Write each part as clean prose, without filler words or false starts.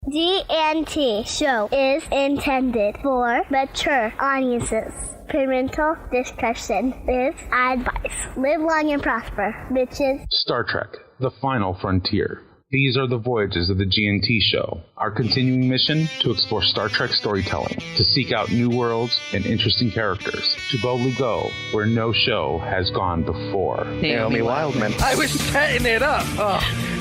GNT show is intended for mature audiences. Parental discretion is advised. Live long and prosper, bitches. Star Trek: The Final Frontier. These are the voyages of the GNT show, our continuing mission to explore Star Trek storytelling, to seek out new worlds and interesting characters, to boldly go where no show has gone before. Naomi Wildman. I was setting it up.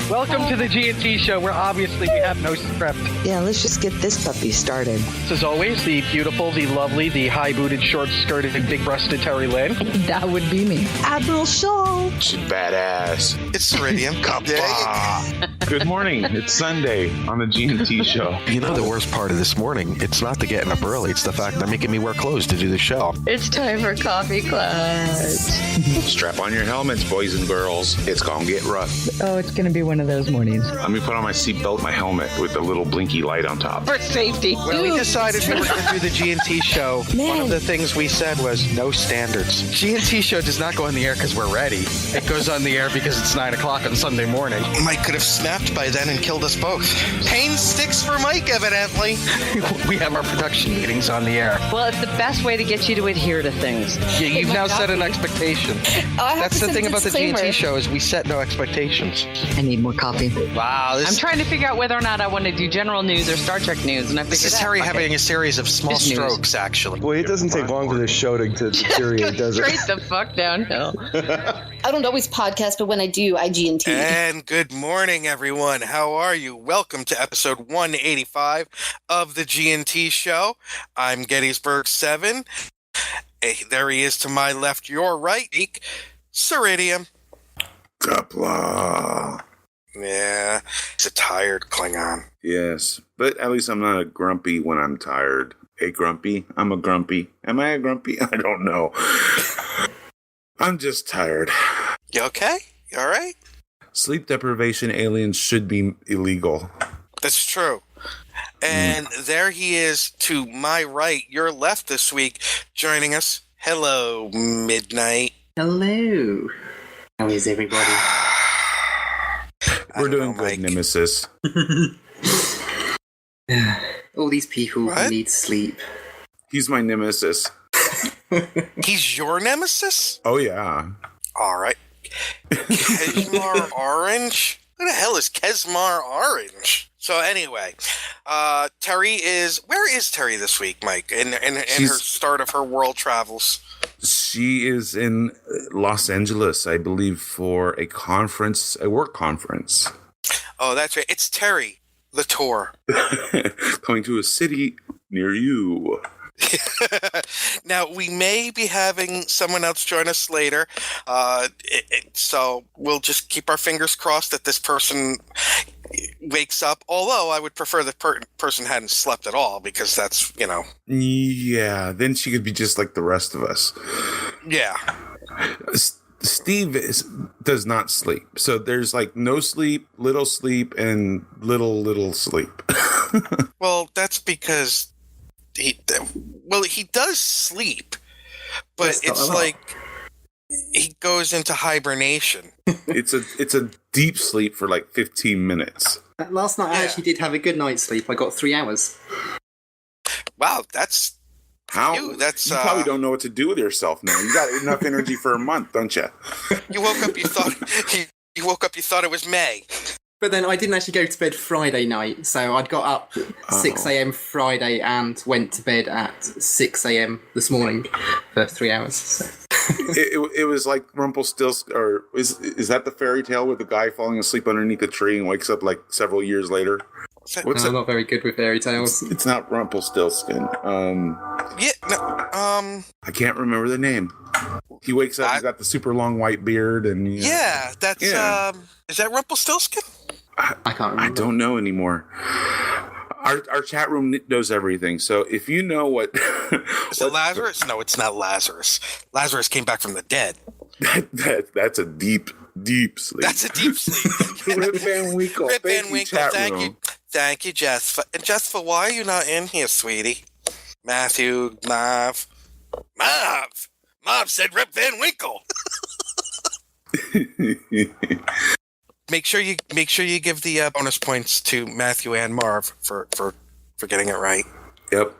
Welcome to the GNT show, where obviously we have no script. Yeah, let's just get this puppy started. As always, the beautiful, the lovely, the high-booted, short-skirted, and big-breasted Terry Lynn. That would be me. Admiral Shaw. She's badass. It's Ceridian. Good morning. It's Sunday on the GNT show. You know the worst part of this morning? It's not the getting up early. It's the fact they're making me wear clothes to do the show. It's time for coffee clutch. Strap on your helmets, boys and girls. It's gonna get rough. Oh, it's gonna be one of those mornings. Let me put on my seatbelt, my helmet with the little blinky light on top. For safety. When we decided we were going to do the GNT show, one of the things we said was no standards. GNT show does not go on the air because we're ready. It goes on the air because it's 9 o'clock on Sunday morning. Mike could have snapped by then and killed us both. Pain sticks for Mike, evidently. We have our production meetings on the air. Well, it's the best way to get you to adhere to things. Yeah, you've now set an expectation. That's the thing about the GNT show is we set no expectations. I need more coffee. Wow. I'm trying to figure out wher or not I want to do general news or Star Trek news, and I figured This is Terry having a series of small strokes, actually. Well, it doesn't take long for this show to deteriorate, does it? straight the fuck downhill. I don't always podcast, but when I do, I GNT. And good morning, everyone. How are you? Welcome to episode 185 of the GNT show. I'm Gettysburg 7. There he is to my left, your right, Ceridian. Kapla. Yeah, he's a tired Klingon. Yes, but at least I'm not a grumpy when I'm tired. Hey, grumpy? I'm a grumpy. Am I a grumpy? I don't know. I'm just tired. You okay? You all right? Sleep deprivation aliens should be illegal. That's true. And there he is to my right, your left this week, joining us. Hello, Midnight. Hello. How is everybody? We're doing good, Nemesis. All these people who need sleep. He's my nemesis. He's your nemesis? Oh, yeah. All right. Kesmar Orange? Who the hell is Kesmar Orange? So anyway, Terry is... Where is Terry this week, Mike, in her start of her world travels? She is in Los Angeles, I believe, for a conference, a work conference. Oh, that's right. It's Terry, the tour. Coming to a city near you. Now, we may be having someone else join us later, so we'll just keep our fingers crossed that this person wakes up, although I would prefer the person hadn't slept at all, because that's, Yeah, then she could be just like the rest of us. Yeah. Steve does not sleep. So there's like no sleep, and little sleep. Well, that's because he does sleep, but it's like he goes into hibernation. It's a deep sleep for like 15 minutes. Last night I actually did have a good night's sleep. I got 3 hours. Wow, that's how you. That's you probably don't know what to do with yourself now. You got enough energy for a month, don't you? You woke up, you thought it was May. But then I didn't actually go to bed Friday night, so I'd got up 6 a.m. Friday and went to bed at 6 a.m. this morning for 3 hours. So. It was like Rumpelstiltskin, or is that the fairy tale with the guy falling asleep underneath a tree and wakes up like several years later? I'm not very good with fairy tales. It's not Rumpelstiltskin. I can't remember the name. He wakes up, he's got the super long white beard, and yeah, that's is that Rumpelstiltskin? I can't remember. I don't know anymore. Our chat room knows everything, so if you know what... Is it Lazarus? No, it's not Lazarus. Lazarus came back from the dead. That's a deep sleep. That's a deep sleep. Rip Van Winkle. Rip Van Winkle, thank you. Thank you, Jessica. And Jessica, why are you not in here, sweetie? Matthew, Mav said Rip Van Winkle. make sure you give the bonus points to Matthew and Marv for getting it right. Yep.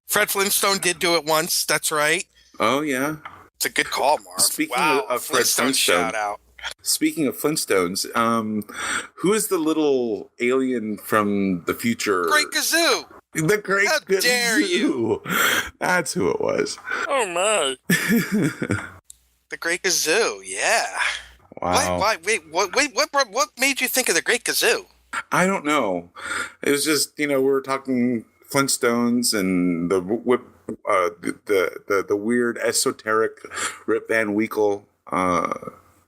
Fred Flintstone did do it once. That's right. Oh yeah. It's a good call, Marv. Speaking wow, of Fred Flintstone, shout out. Speaking of Flintstones, who is the little alien from the future? Great Gazoo. The Great How Gazoo. dare you? That's who it was. Oh my. The Great Gazoo. Yeah. Wow. Why? Wait. What made you think of the Great Gazoo? I don't know. It was just, we were talking Flintstones and the weird esoteric Rip Van Winkle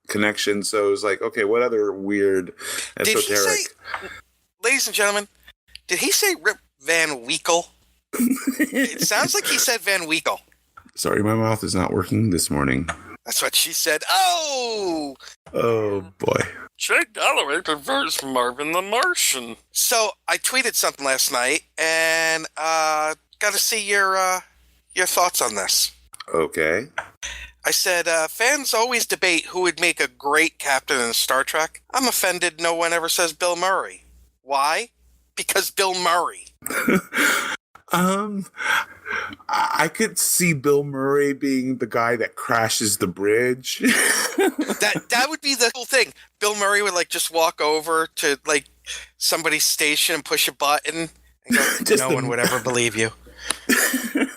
connection. So it was like, okay, what other weird esoteric? Did he say, ladies and gentlemen, did he say Rip Van Winkle? It sounds like he said Van Winkle. Sorry, my mouth is not working this morning. That's what she said. Oh boy. Jake Galloway prefers Marvin the Martian. So I tweeted something last night and got to see your thoughts on this. Okay. I said, fans always debate who would make a great captain in Star Trek. I'm offended no one ever says Bill Murray. Why? Because Bill Murray. I could see Bill Murray being the guy that crashes the bridge. That would be the cool thing. Bill Murray would just walk over to somebody's station and push a button and go, no one would ever believe you. Can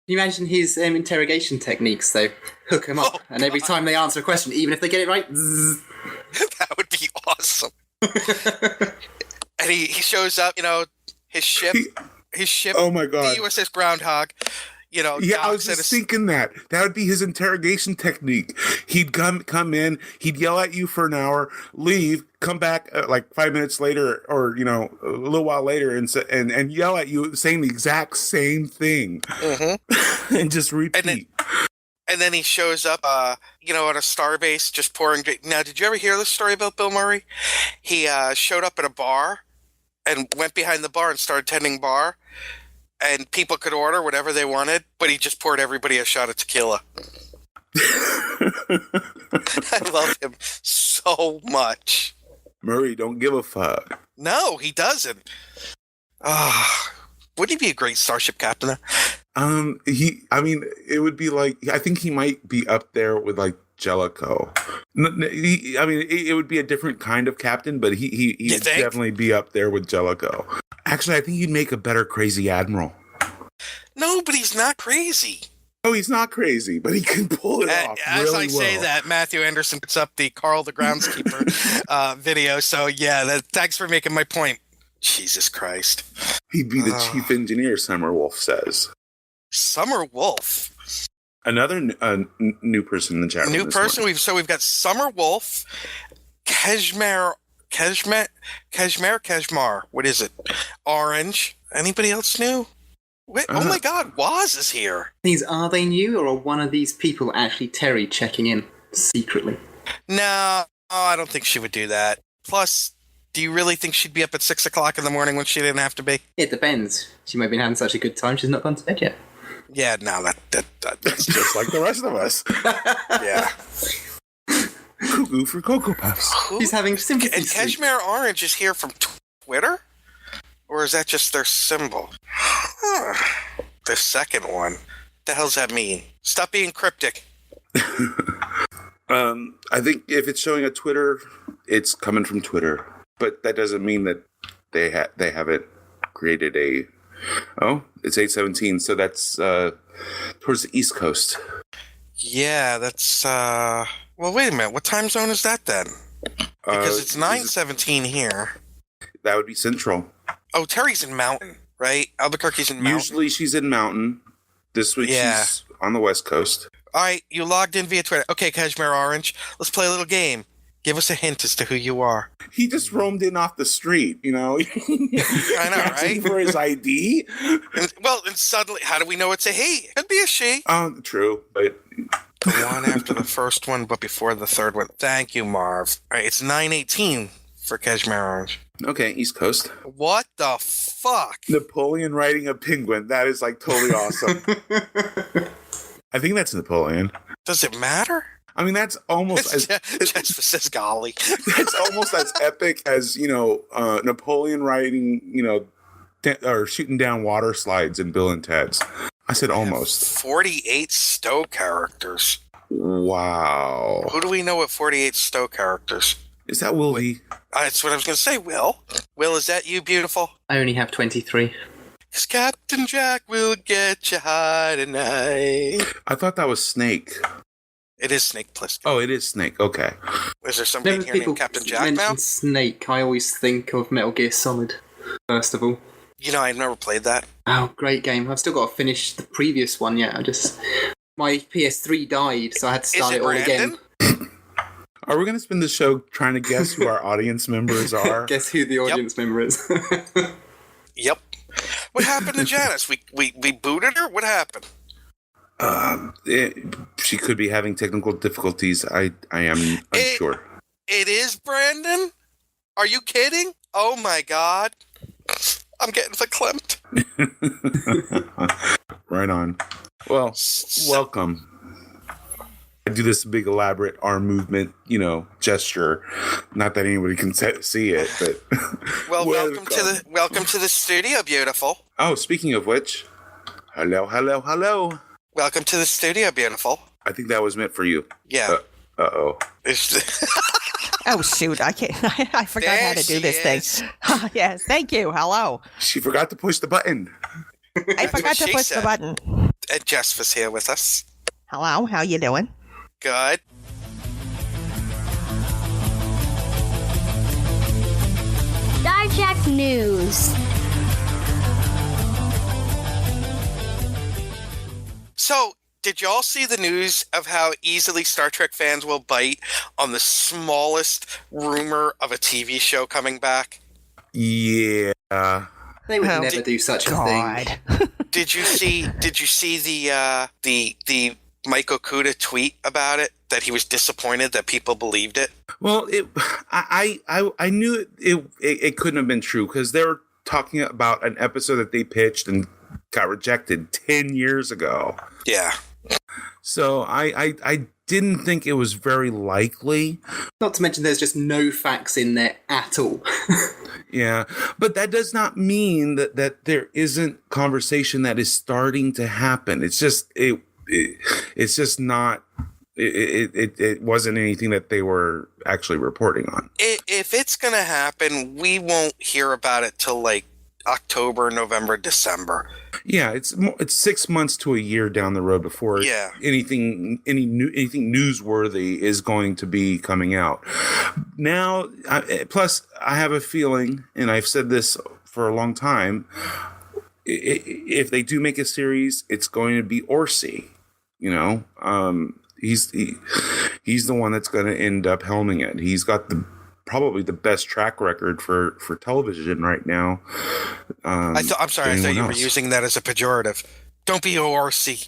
you imagine his interrogation techniques, though? Hook him up, and every time they answer a question, even if they get it right, zzz. That would be awesome. And he shows up, his ship. Oh my God. The USS Groundhog. Yeah, I was just thinking that would be his interrogation technique. He'd come in, he'd yell at you for an hour, leave, come back 5 minutes later, or a little while later, and yell at you saying the exact same thing, and just repeat. And then he shows up, on a starbase, just pouring. Now, did you ever hear this story about Bill Murray? He showed up at a bar and went behind the bar and started tending bar. And people could order whatever they wanted, but he just poured everybody a shot of tequila. I love him so much. Murray don't give a fuck. No, he doesn't. Wouldn't he be a great starship captain? It would be I think he might be up there with Jellicoe. It would be a different kind of captain, but he'd definitely be up there with Jellicoe. Actually, I think he'd make a better crazy admiral. No, but he's not crazy. Oh, he's not crazy, but he can pull it off. As really I say well. that, Matthew Anderson puts up the Carl the Groundskeeper video. So, yeah, thanks for making my point. Jesus Christ. He'd be the chief engineer, Summer Wolf says. Summer Wolf? Another new person in the chat room. New person? We've got Summer Wolf, Keshmar. What is it? Orange. Anybody else new? Wait, oh my God, Waz is here. Are they new, or are one of these people actually Terry checking in secretly? No, I don't think she would do that. Plus, do you really think she'd be up at 6 o'clock in the morning when she didn't have to be? It depends. She might have been having such a good time, she's not gone to bed yet. Yeah, no, that's just like the rest of us. Yeah. Cuckoo for Cocoa Puffs. He's having sympathy. And Kashmir Orange is here from Twitter? Or is that just their symbol? The second one. What the hell's that mean? Stop being cryptic. I think if it's showing a Twitter, it's coming from Twitter. But that doesn't mean that they haven't created a... Oh, it's 8:17, so that's towards the East Coast. Yeah, that's... Well, wait a minute. What time zone is that then? Because it's 9:17 here. That would be Central. Oh, Terry's in Mountain, right? Albuquerque's in Mountain. Usually she's in Mountain. This week she's on the West Coast. All right, you logged in via Twitter. Okay, Kashmir Orange, let's play a little game. Give us a hint as to who you are. He just roamed in off the street, I know, right? For his ID. And suddenly, how do we know it's a he? Could be a she. True, but... The one after the first one, but before the third one. Thank you, Marv. All right, it's 9:18 for Kashmir Orange. Okay, East Coast. What the fuck? Napoleon riding a penguin. That is totally awesome. I think that's Napoleon. Does it matter? I mean, that's almost as Jasper says, "Golly." That's almost as epic as Napoleon riding, or shooting down water slides in Bill and Ted's. I said almost. 48 Stowe characters. Wow. Who do we know with 48 Stowe characters? Is that Will V? That's what I was going to say, Will. Will, is that you, beautiful? I only have 23. 'Cause Captain Jack will get you high tonight. I thought that was Snake. It is Snake Plissken. Oh, it is Snake. Okay. Is there somebody Whenever here people named Captain Jack mention now? Snake, I always think of Metal Gear Solid, first of all. I've never played that. Oh, great game. I've still got to finish the previous one yet. My PS3 died, so I had to start it all again. Are we going to spend the show trying to guess who our audience members are? Guess who the audience member is. Yep. What happened to Janice? We booted her? What happened? She could be having technical difficulties. I am unsure. It is Brandon? Are you kidding? Oh my God. I'm getting verklempt. Right on. Well, welcome. I do this big elaborate arm movement, gesture. Not that anybody can see it, but well, welcome to the studio, beautiful. Oh, speaking of which, hello. Welcome to the studio, beautiful. I think that was meant for you. Yeah. Uh-oh. Oh, shoot. I can't. I forgot how to do this thing. Yes, thank you. Hello. She forgot to push the button. I forgot to push the button. And Jess was here with us. Hello. How you doing? Good. Star Trek News. So, did y'all see the news of how easily Star Trek fans will bite on the smallest rumor of a TV show coming back? Yeah. They would never do such a thing. Did you see the Mike Okuda tweet about it, that he was disappointed that people believed it? Well, I knew it couldn't have been true, because they were talking about an episode that they pitched and got rejected 10 years ago. Yeah. So I didn't think it was very likely. Not to mention there's just no facts in there at all. Yeah, but that does not mean that there isn't conversation that is starting to happen. It's just it's just not. It wasn't anything that they were actually reporting on. If it's going to happen, we won't hear about it till like October, November, December. Yeah, it's 6 months to a year down the road before anything newsworthy is going to be coming out. Now, plus I have a feeling, and I've said this for a long time, if they do make a series, it's going to be Orsi. He's the one that's going to end up helming it. He's got probably the best track record for television right now. I'm sorry, I thought you were using that as a pejorative. Don't be Orsi.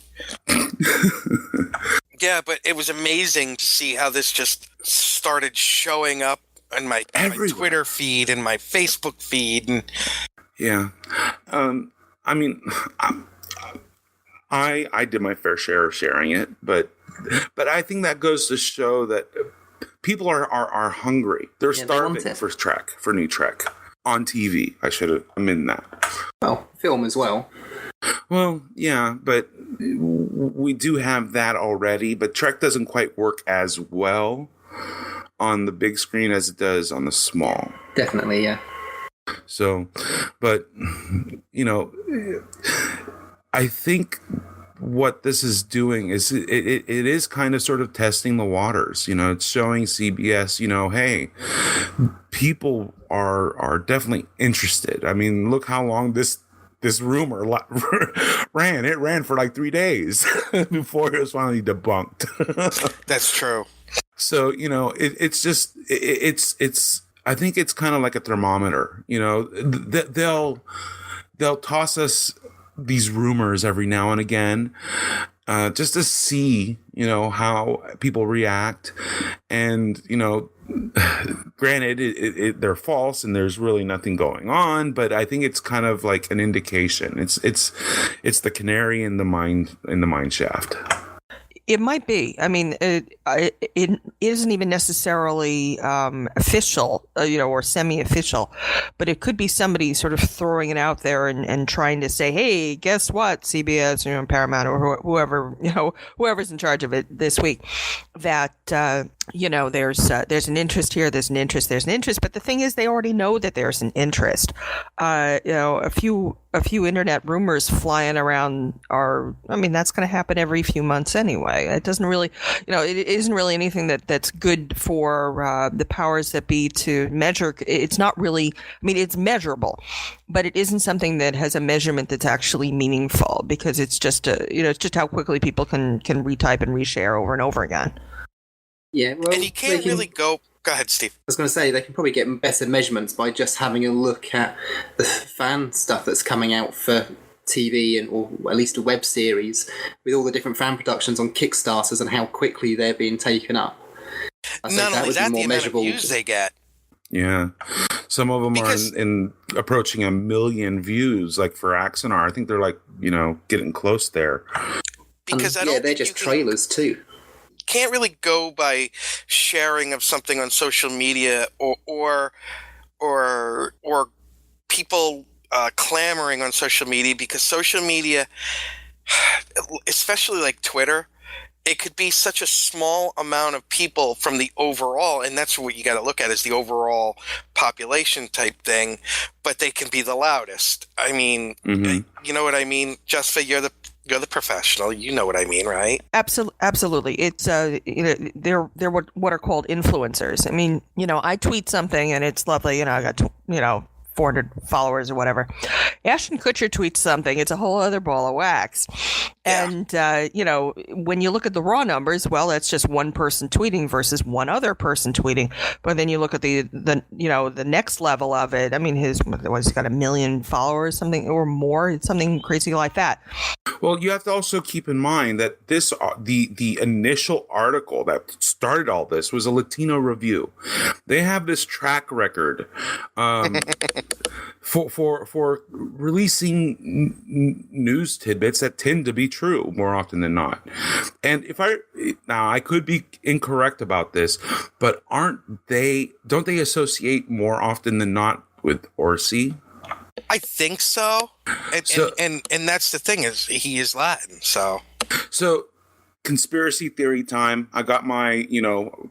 Yeah, but it was amazing to see how this just started showing up in my Twitter feed and my Facebook feed. And yeah. I mean, I did my fair share of sharing it, but I think that goes to show that people are hungry. They're starving for new Trek on TV. I should have amended that. Well, film as well. Well, yeah, but we do have that already. But Trek doesn't quite work as well on the big screen as it does on the small. Definitely, yeah. So, but I think what this is doing is it is kind of sort of testing the waters. It's showing CBS, hey, people are definitely interested. I mean, look how long this rumor ran. It ran for like 3 days before it was finally debunked. That's true. So, it's I think it's kind of like a thermometer. They'll toss us these rumors every now and again, just to see, how people react. And, granted, they're false and there's really nothing going on, but I think it's kind of like an indication. It's the canary in the mine shaft. It might be. I mean, it isn't even necessarily official, or semi-official, but it could be somebody sort of throwing it out there and trying to say, "Hey, guess what? CBS, Paramount, or whoever, whoever's in charge of it this week, that there's an interest here, there's an interest." But the thing is, they already know that there's an interest. A few internet rumors flying around that's going to happen every few months anyway. It doesn't really, it isn't really anything that's good for the powers that be to measure. It's not really, it's measurable, but it isn't something that has a measurement that's actually meaningful, because it's just, it's just how quickly people can retype and reshare over and over again. Yeah, well, and you can't really go. Go ahead, Steve. I was going to say, they can probably get better measurements by just having a look at the fan stuff that's coming out for TV or at least a web series, with all the different fan productions on Kickstarters and how quickly they're being taken up. Not only that, the amount of views they get. Yeah. Some of them are in approaching 1 million views, like for Axonar. I think they're getting close there. Because they're just trailers too. Can't really go by sharing of something on social media or people clamoring on social media, because social media, especially like Twitter, it could be such a small amount of people from the overall, and that's what you got to look at, is the overall population type thing, but they can be the loudest. I mean, you know what I mean? Justfa, you're the professional. You know what I mean, right? Absolutely. It's they're what are called influencers. I mean, I tweet something and it's lovely. I got 400 followers or whatever. Ashton Kutcher tweets something, it's a whole other ball of wax. Yeah. And, when you look at the raw numbers, well, that's just one person tweeting versus one other person tweeting. But then you look at the next level of it. I mean, he's got 1 million followers, something or more. It's something crazy like that. Well, you have to also keep in mind that the initial article that started all this was a Latino review. They have this track record for releasing news tidbits that tend to be true more often than not. And I could be incorrect about this, but don't they associate more often than not with Orsi? I think so. And that's the thing, is he is Latin, so conspiracy theory time. I got my,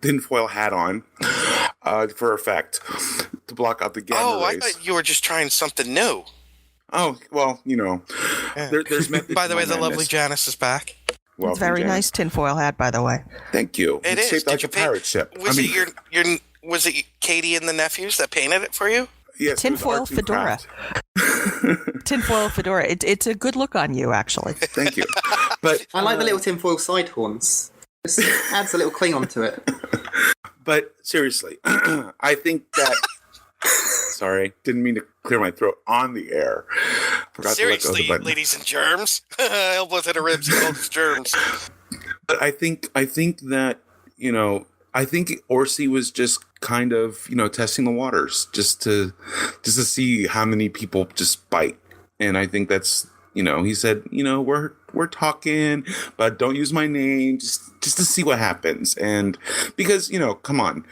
tinfoil hat on for effect to block out the gamma rays. I thought you were just trying something new. Oh, well, there's method. By the way, the lovely Janice is back. It's a very nice tinfoil hat, by the way. Thank you. It's shaped like a pirate ship. Was it Katie and the nephews that painted it for you? Yes, tinfoil fedora. Tinfoil fedora. It's a good look on you, actually. Thank you. But I like the little tinfoil side horns. It adds a little cling onto it. But seriously, I think that. Sorry, didn't mean to clear my throat on the air. Forgot Seriously, to let go of the button. ladies and germs. Elbow to the ribs, and germs. But I think that I think Orsi was just kind of testing the waters just to see how many people just bite, and I think that's he said we're talking, but don't use my name just to see what happens, and because come on.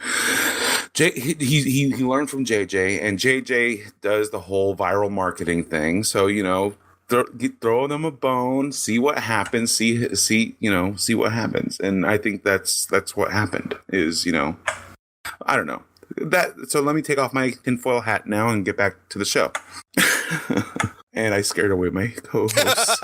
He learned from JJ, and JJ does the whole viral marketing thing. So throw them a bone, see what happens, see what happens, and I think that's what happened. Is I don't know that. So let me take off my tinfoil hat now and get back to the show. And I scared away my co-hosts.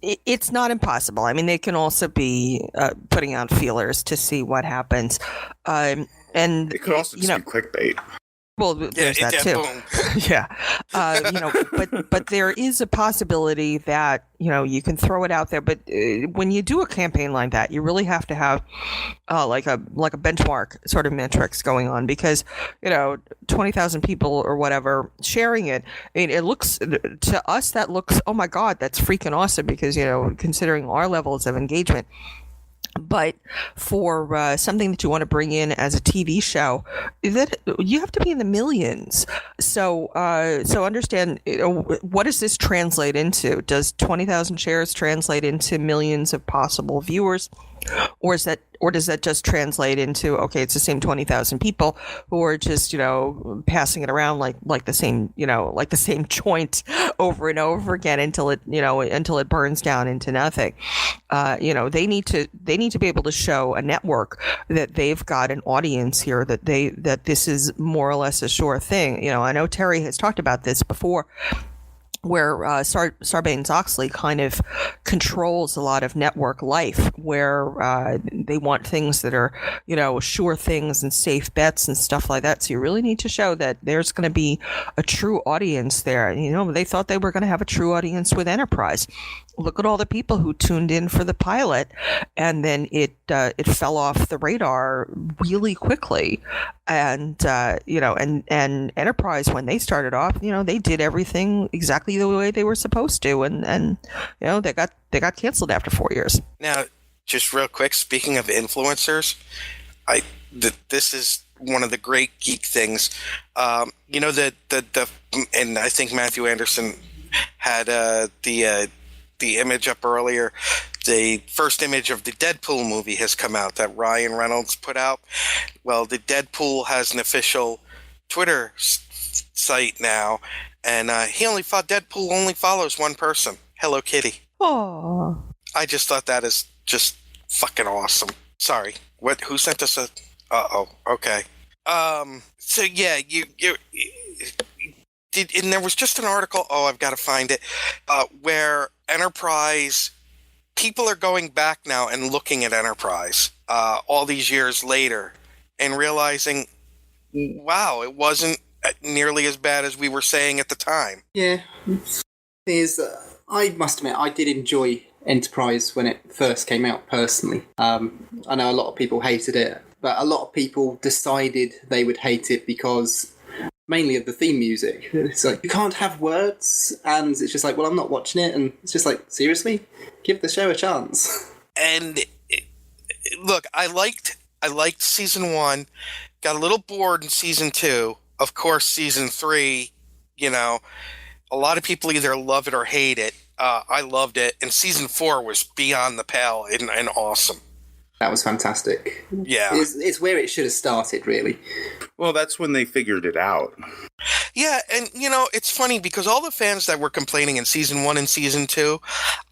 It's not impossible. I mean, they can also be putting out feelers to see what happens. And it could also just be clickbait. Well, there's that too. Yeah. But there is a possibility that, you can throw it out there. But when you do a campaign like that, you really have to have like a benchmark sort of metrics going on, because, 20,000 people or whatever sharing it. I mean, it looks to us, that looks, oh my God, that's freaking awesome, because, considering our levels of engagement. But for something that you want to bring in as a TV show, that you have to be in the millions. So understand, what does this translate into? Does 20,000 shares translate into millions of possible viewers? Or does that just translate into, okay, it's the same 20,000 people who are just, passing it around like the same, like the same joint over and over again until it burns down into nothing. They need to be able to show a network that they've got an audience here, that this is more or less a sure thing. I know Terry has talked about this before, where Sarbanes-Oxley kind of controls a lot of network life, where they want things that are, sure things and safe bets and stuff like that. So you really need to show that there's going to be a true audience there. They thought they were going to have a true audience with Enterprise. Look at all the people who tuned in for the pilot, and then it fell off the radar really quickly. And and Enterprise, when they started off, they did everything exactly the way they were supposed to, and they got canceled after 4 years. Now, just real quick, speaking of influencers, this is one of the great geek things. And I think Matthew Anderson had the image up earlier. The first image of the Deadpool movie has come out that Ryan Reynolds put out. Well, the Deadpool has an official Twitter site now, and Deadpool only follows one person, Hello Kitty. Aww. I just thought that is just fucking awesome. Sorry, who sent us a... okay. So yeah, and there was just an article, I've got to find it, where Enterprise, people are going back now and looking at Enterprise all these years later and realizing, wow, it wasn't nearly as bad as we were saying at the time. Yeah. I must admit, I did enjoy Enterprise when it first came out, personally. I know a lot of people hated it, but a lot of people decided they would hate it because mainly of the theme music. It's like, you can't have words, and it's just like, well, I'm not watching it, and it's just like, seriously? Give the show a chance. And look, I liked season 1, got a little bored in season 2. Of course, season 3, a lot of people either love it or hate it. I loved it, and season 4 was beyond the pale and awesome. That was fantastic. Yeah. It's where it should have started, really. Well, that's when they figured it out. Yeah, and, it's funny because all the fans that were complaining in Season 1 and Season 2,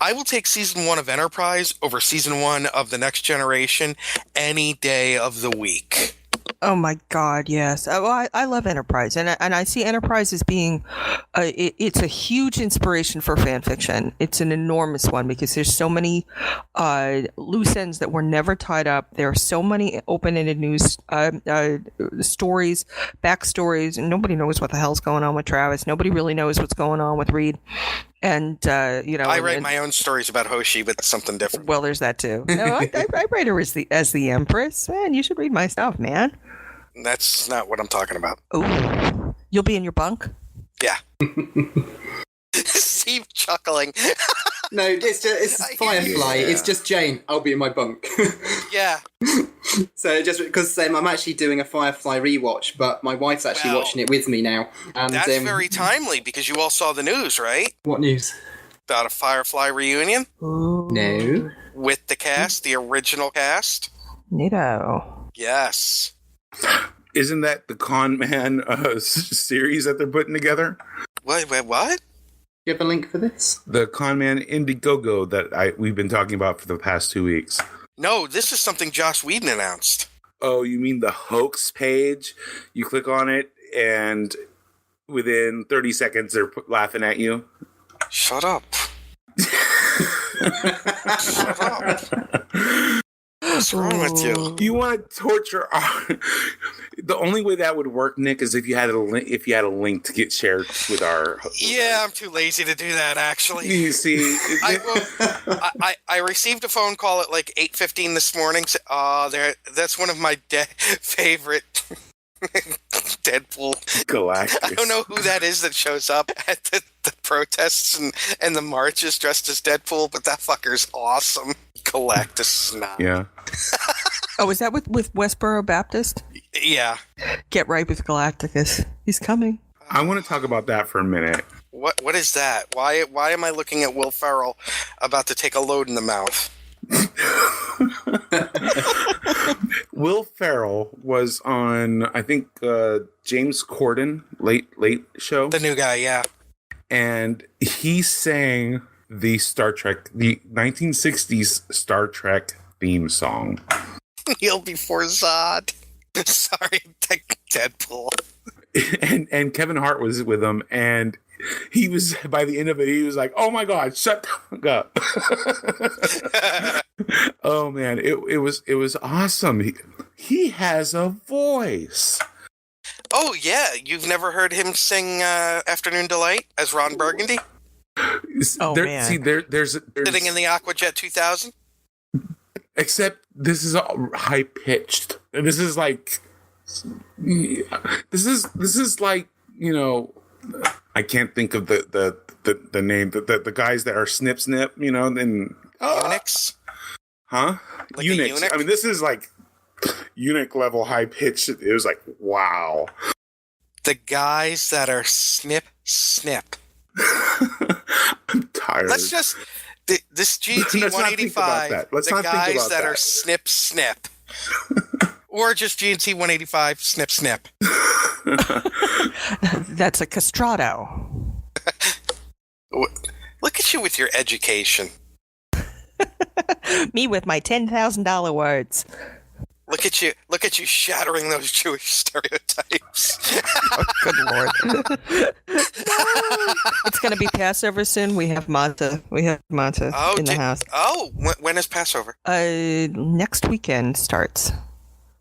I will take Season 1 of Enterprise over Season 1 of The Next Generation any day of the week. Oh my God, yes. I love Enterprise, and I see Enterprise as being, it's a huge inspiration for fan fiction. It's an enormous one because there's so many loose ends that were never tied up. There are so many open-ended news stories, backstories, and nobody knows what the hell's going on with Travis. Nobody really knows what's going on with Reed. And I write my own stories about Hoshi, but it's something different. Well, there's that too. No, I write her as the Empress. Man, you should read my stuff, man. That's not what I'm talking about. Oh, you'll be in your bunk? Yeah. Steve chuckling. No, it's Firefly. Yeah. It's just Jane. I'll be in my bunk. Yeah. So just because I'm actually doing a Firefly rewatch, but my wife's actually watching it with me now. And that's very timely because you all saw the news, right? What news? About a Firefly reunion? No. With the cast, the original cast? Neato. Yes. Isn't that the Con Man series that they're putting together? Wait, what? You have a link for this? The Con Man Indiegogo that we've been talking about for the past 2 weeks. No, this is something Joss Whedon announced. Oh, you mean the hoax page? You click on it, and within 30 seconds, they're laughing at you. Shut up. Shut up. What's wrong with you? You want to torture the only way that would work, Nick, is if you had a link to get shared with our. Yeah, I'm too lazy to do that. Actually, you see, I received a phone call at like 8:15 this morning. That's one of my favorite Deadpool Galactus. I don't know who that is that shows up at the protests and the marches dressed as Deadpool, but that fucker's awesome. Galactus snob. Yeah. Oh, is that with Westboro Baptist? Yeah. Get right with Galacticus. He's coming. I want to talk about that for a minute. What is that? Why am I looking at Will Ferrell about to take a load in the mouth? Will Ferrell was on, I think, James Corden late show. The new guy, yeah. And he sang the 1960s Star Trek theme song. He'll be for Zod. Sorry, Deadpool. And Kevin Hart was with him, and he was, by the end of it, he was like, "Oh my God, shut the fuck up!" Oh man, it was awesome. He has a voice. Oh yeah, you've never heard him sing "Afternoon Delight" as Ron Burgundy? Oh man, see, there's Sitting in the Aquajet 2000. Except this is high pitched. This is like, I can't think of the name. The guys that are snip, and Eunuchs? Huh? Like Eunuchs. eunuch? I mean, this is like eunuch level high pitched. It was like, wow. The guys that are snip. I'm tired. Let's just this GT 185. Let's the not think guys about that that. are snip, or just GT 185 snip. That's a castrato. Look at you with your education. Me with my $10,000 words. Look at you shattering those Jewish stereotypes. Oh, good Lord. It's going to be Passover soon. We have matzah. In the house. Oh, when is Passover? Next weekend starts.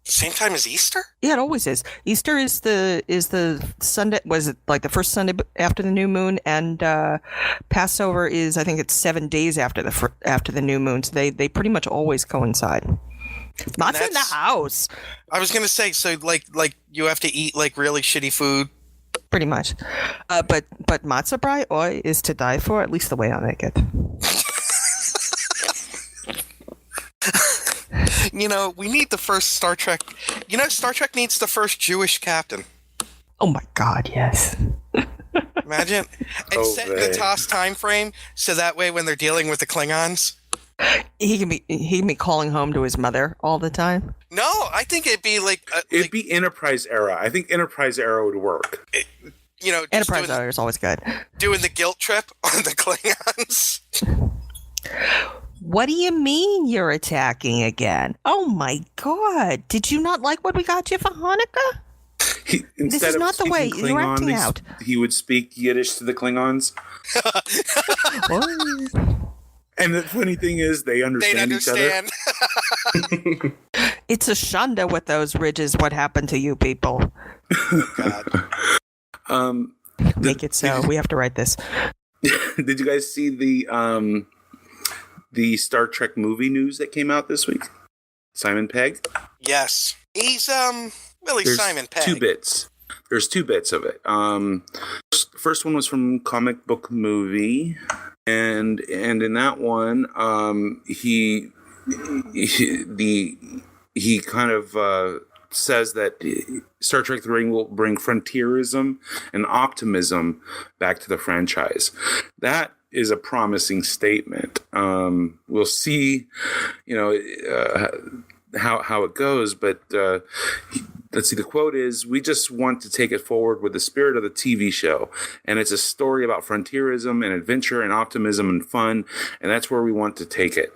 Same time as Easter? Yeah, it always is. Easter is the Sunday. Was it like the first Sunday after the new moon? And Passover is, I think it's 7 days after the new moon. So they pretty much always coincide. Matzah in the house. I was gonna say, so like you have to eat like really shitty food. Pretty much, but matzah brai is to die for. At least the way I make it. We need the first Star Trek. Star Trek needs the first Jewish captain. Oh my God, yes. Imagine, and set in the TOS time frame, so that way when they're dealing with the Klingons. He can be calling home to his mother all the time. No, I think it'd be it'd be Enterprise era. I think Enterprise era would work. Enterprise era is always good. Doing the guilt trip on the Klingons. What do you mean you're attacking again? Oh my God! Did you not like what we got you for Hanukkah? This is not the way you're acting out. He would speak Yiddish to the Klingons. And the funny thing is, they understand each other. It's a shanda with those ridges. What happened to you people? God. Make it so. We have to write this. Did you guys see the Star Trek movie news that came out this week? Simon Pegg? Yes. He's Simon Pegg. There's two bits of it. First one was from Comic Book Movie. And in that one, he kind of says that Star Trek The Ring will bring frontierism and optimism back to the franchise. That is a promising statement. We'll see, how it goes, but let's see. The quote is, "We just want to take it forward with the spirit of the TV show, and it's a story about frontierism and adventure and optimism and fun, and that's where we want to take it.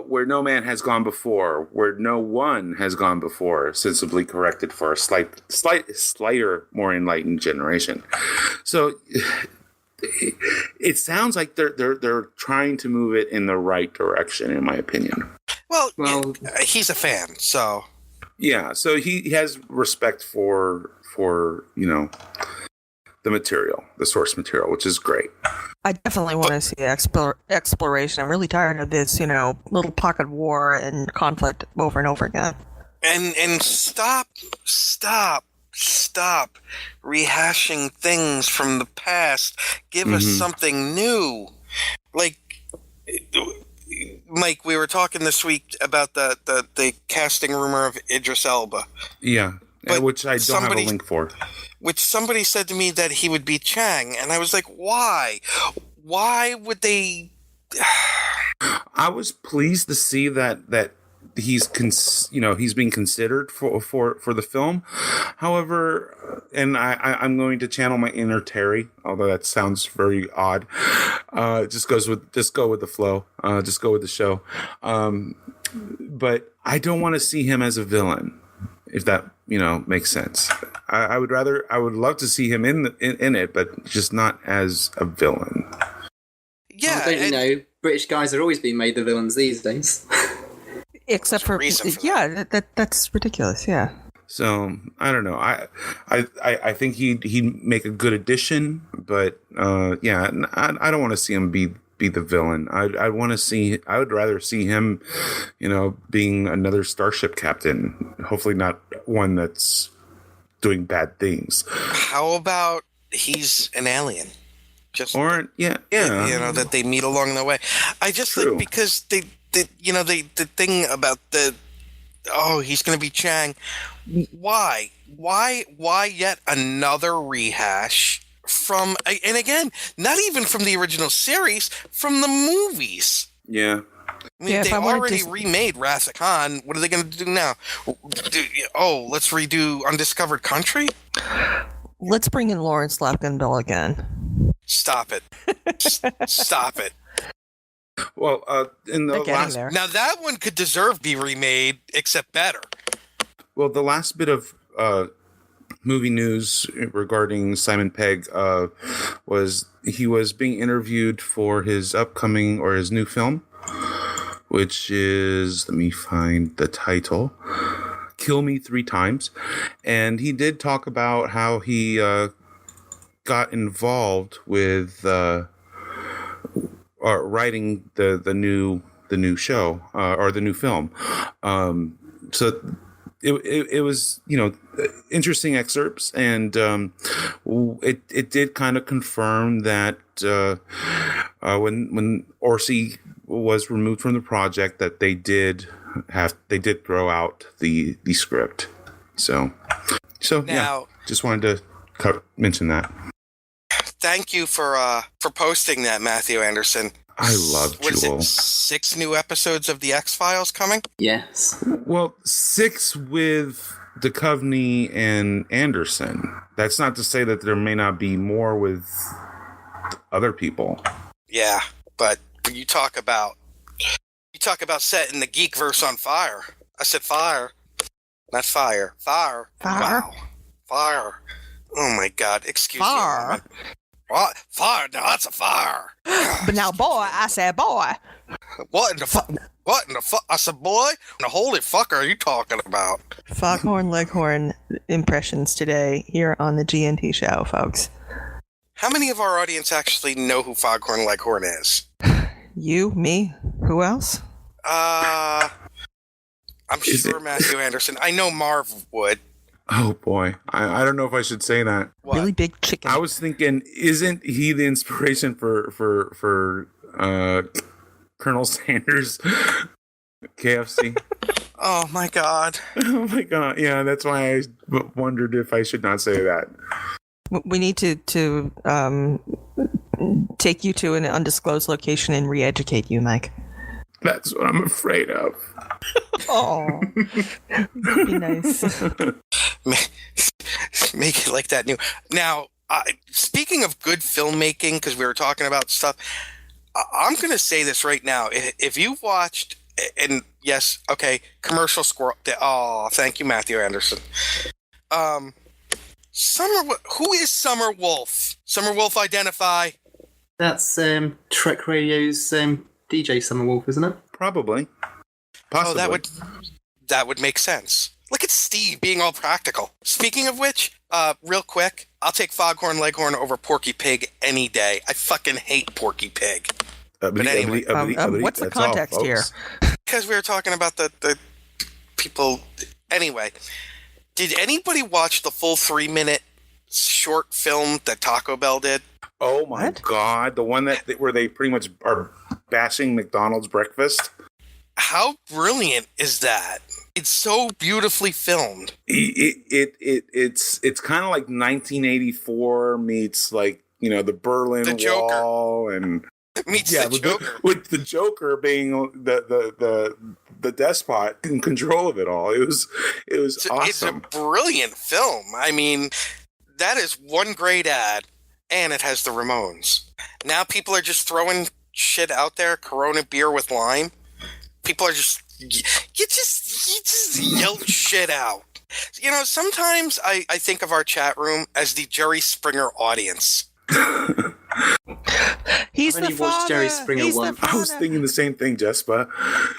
Where no man has gone before, where no one has gone before, sensibly corrected for a slighter, more enlightened generation." So it sounds like they're trying to move it in the right direction, in my opinion. Well, he's a fan, so. Yeah, so he has respect for the material, the source material, which is great. I definitely want to see exploration. I'm really tired of this, little pocket war and conflict over and over again. And stop rehashing things from the past. Give us something new. Like, Mike, we were talking this week about the casting rumor of Idris Elba. Yeah, But which I don't have a link for. Which somebody said to me that he would be Chang, and I was like, why? Why would they? I was pleased to see that he's he's being considered for the film. However, and I'm going to channel my inner Terry, although that sounds very odd. Just go with the flow. Just go with the show. But I don't want to see him as a villain, if that makes sense. I would love to see him in it, but just not as a villain. Yeah, don't you know? British guys are always being made the villains these days. Except for that's ridiculous. Yeah. So I don't know. I think he'd make a good addition, but I don't want to see him be the villain. I would rather see him, being another starship captain. Hopefully not one that's doing bad things. How about he's an alien? That they meet along the way. I just think because the thing about he's going to be Chang. Why yet another rehash from, and again, not even from the original series, from the movies. Yeah. I mean, they already remade Wrath of Khan. What are they going to do now? Let's redo Undiscovered Country? Let's bring in Lawrence Lapkin-Bell again. Stop it. Stop it. Well, in the last... Now that one could deserve be remade, except better. Well, the last bit of movie news regarding Simon Pegg was he was being interviewed for his upcoming or his new film, which is, let me find the title, Kill Me 3 Times. And he did talk about how he got involved with writing the new show or the new film. So it was interesting excerpts, and it did kind of confirm that when Orsi was removed from the project, that they did throw out the script. So now, just wanted to mention that. Thank you for posting that, Matthew Anderson. I love Jewel. 6 new episodes of The X-Files coming? Yes. Well, 6 with Duchovny and Anderson. That's not to say that there may not be more with other people. Yeah, but you talk about setting the geekverse on fire. I said fire, not fire. Fire. Wow. Fire. Oh my God! Excuse me. What? Fire? Now that's a fire. But now, boy, I said boy. What in the fuck? What in the fuck? I said boy. The holy fuck are you talking about? Foghorn Leghorn impressions today here on the GNT show, folks. How many of our audience actually know who Foghorn Leghorn is? You, me, who else? I'm sure Matthew Anderson. I know Marv would. Oh boy, I don't know if I should say that. What? Really big chicken. I was thinking, isn't he the inspiration for Colonel Sanders KFC? Oh my God. Oh my God. Yeah, that's why I wondered if I should not say that. We need to take you to an undisclosed location and re-educate you, Mike. That's what I'm afraid of. Oh, that'd be nice. Make it like that new. Now, speaking of good filmmaking, because we were talking about stuff, I'm going to say this right now. If you've watched, and yes, okay, Commercial Squirrel. Oh, thank you, Matthew Anderson. Who is Summer Wolf? Summer Wolf, identify. That's Trek Radio's DJ Summer Wolf, isn't it? Probably. Possibly. Oh, that would make sense. Look at Steve being all practical. Speaking of which, real quick, I'll take Foghorn Leghorn over Porky Pig any day. I fucking hate Porky Pig. But anyway, what's the context here? Because we were talking about the people. Anyway, did anybody watch the full 3-minute short film that Taco Bell did? Oh my God, the one where they pretty much are bashing McDonald's breakfast. how brilliant is that? It's so beautifully filmed. It's kind of like 1984 meets like the Berlin Wall and meets the Joker. With the Joker being the despot in control of it all. It was awesome. It's a brilliant film. I mean, that is one great ad, and it has the Ramones. Now people are just throwing shit out there. Corona beer with lime. People are just you just yell shit out. Sometimes I think of our chat room as the Jerry Springer audience. He's the father. Jerry Springer one. I was thinking the same thing, Jespa.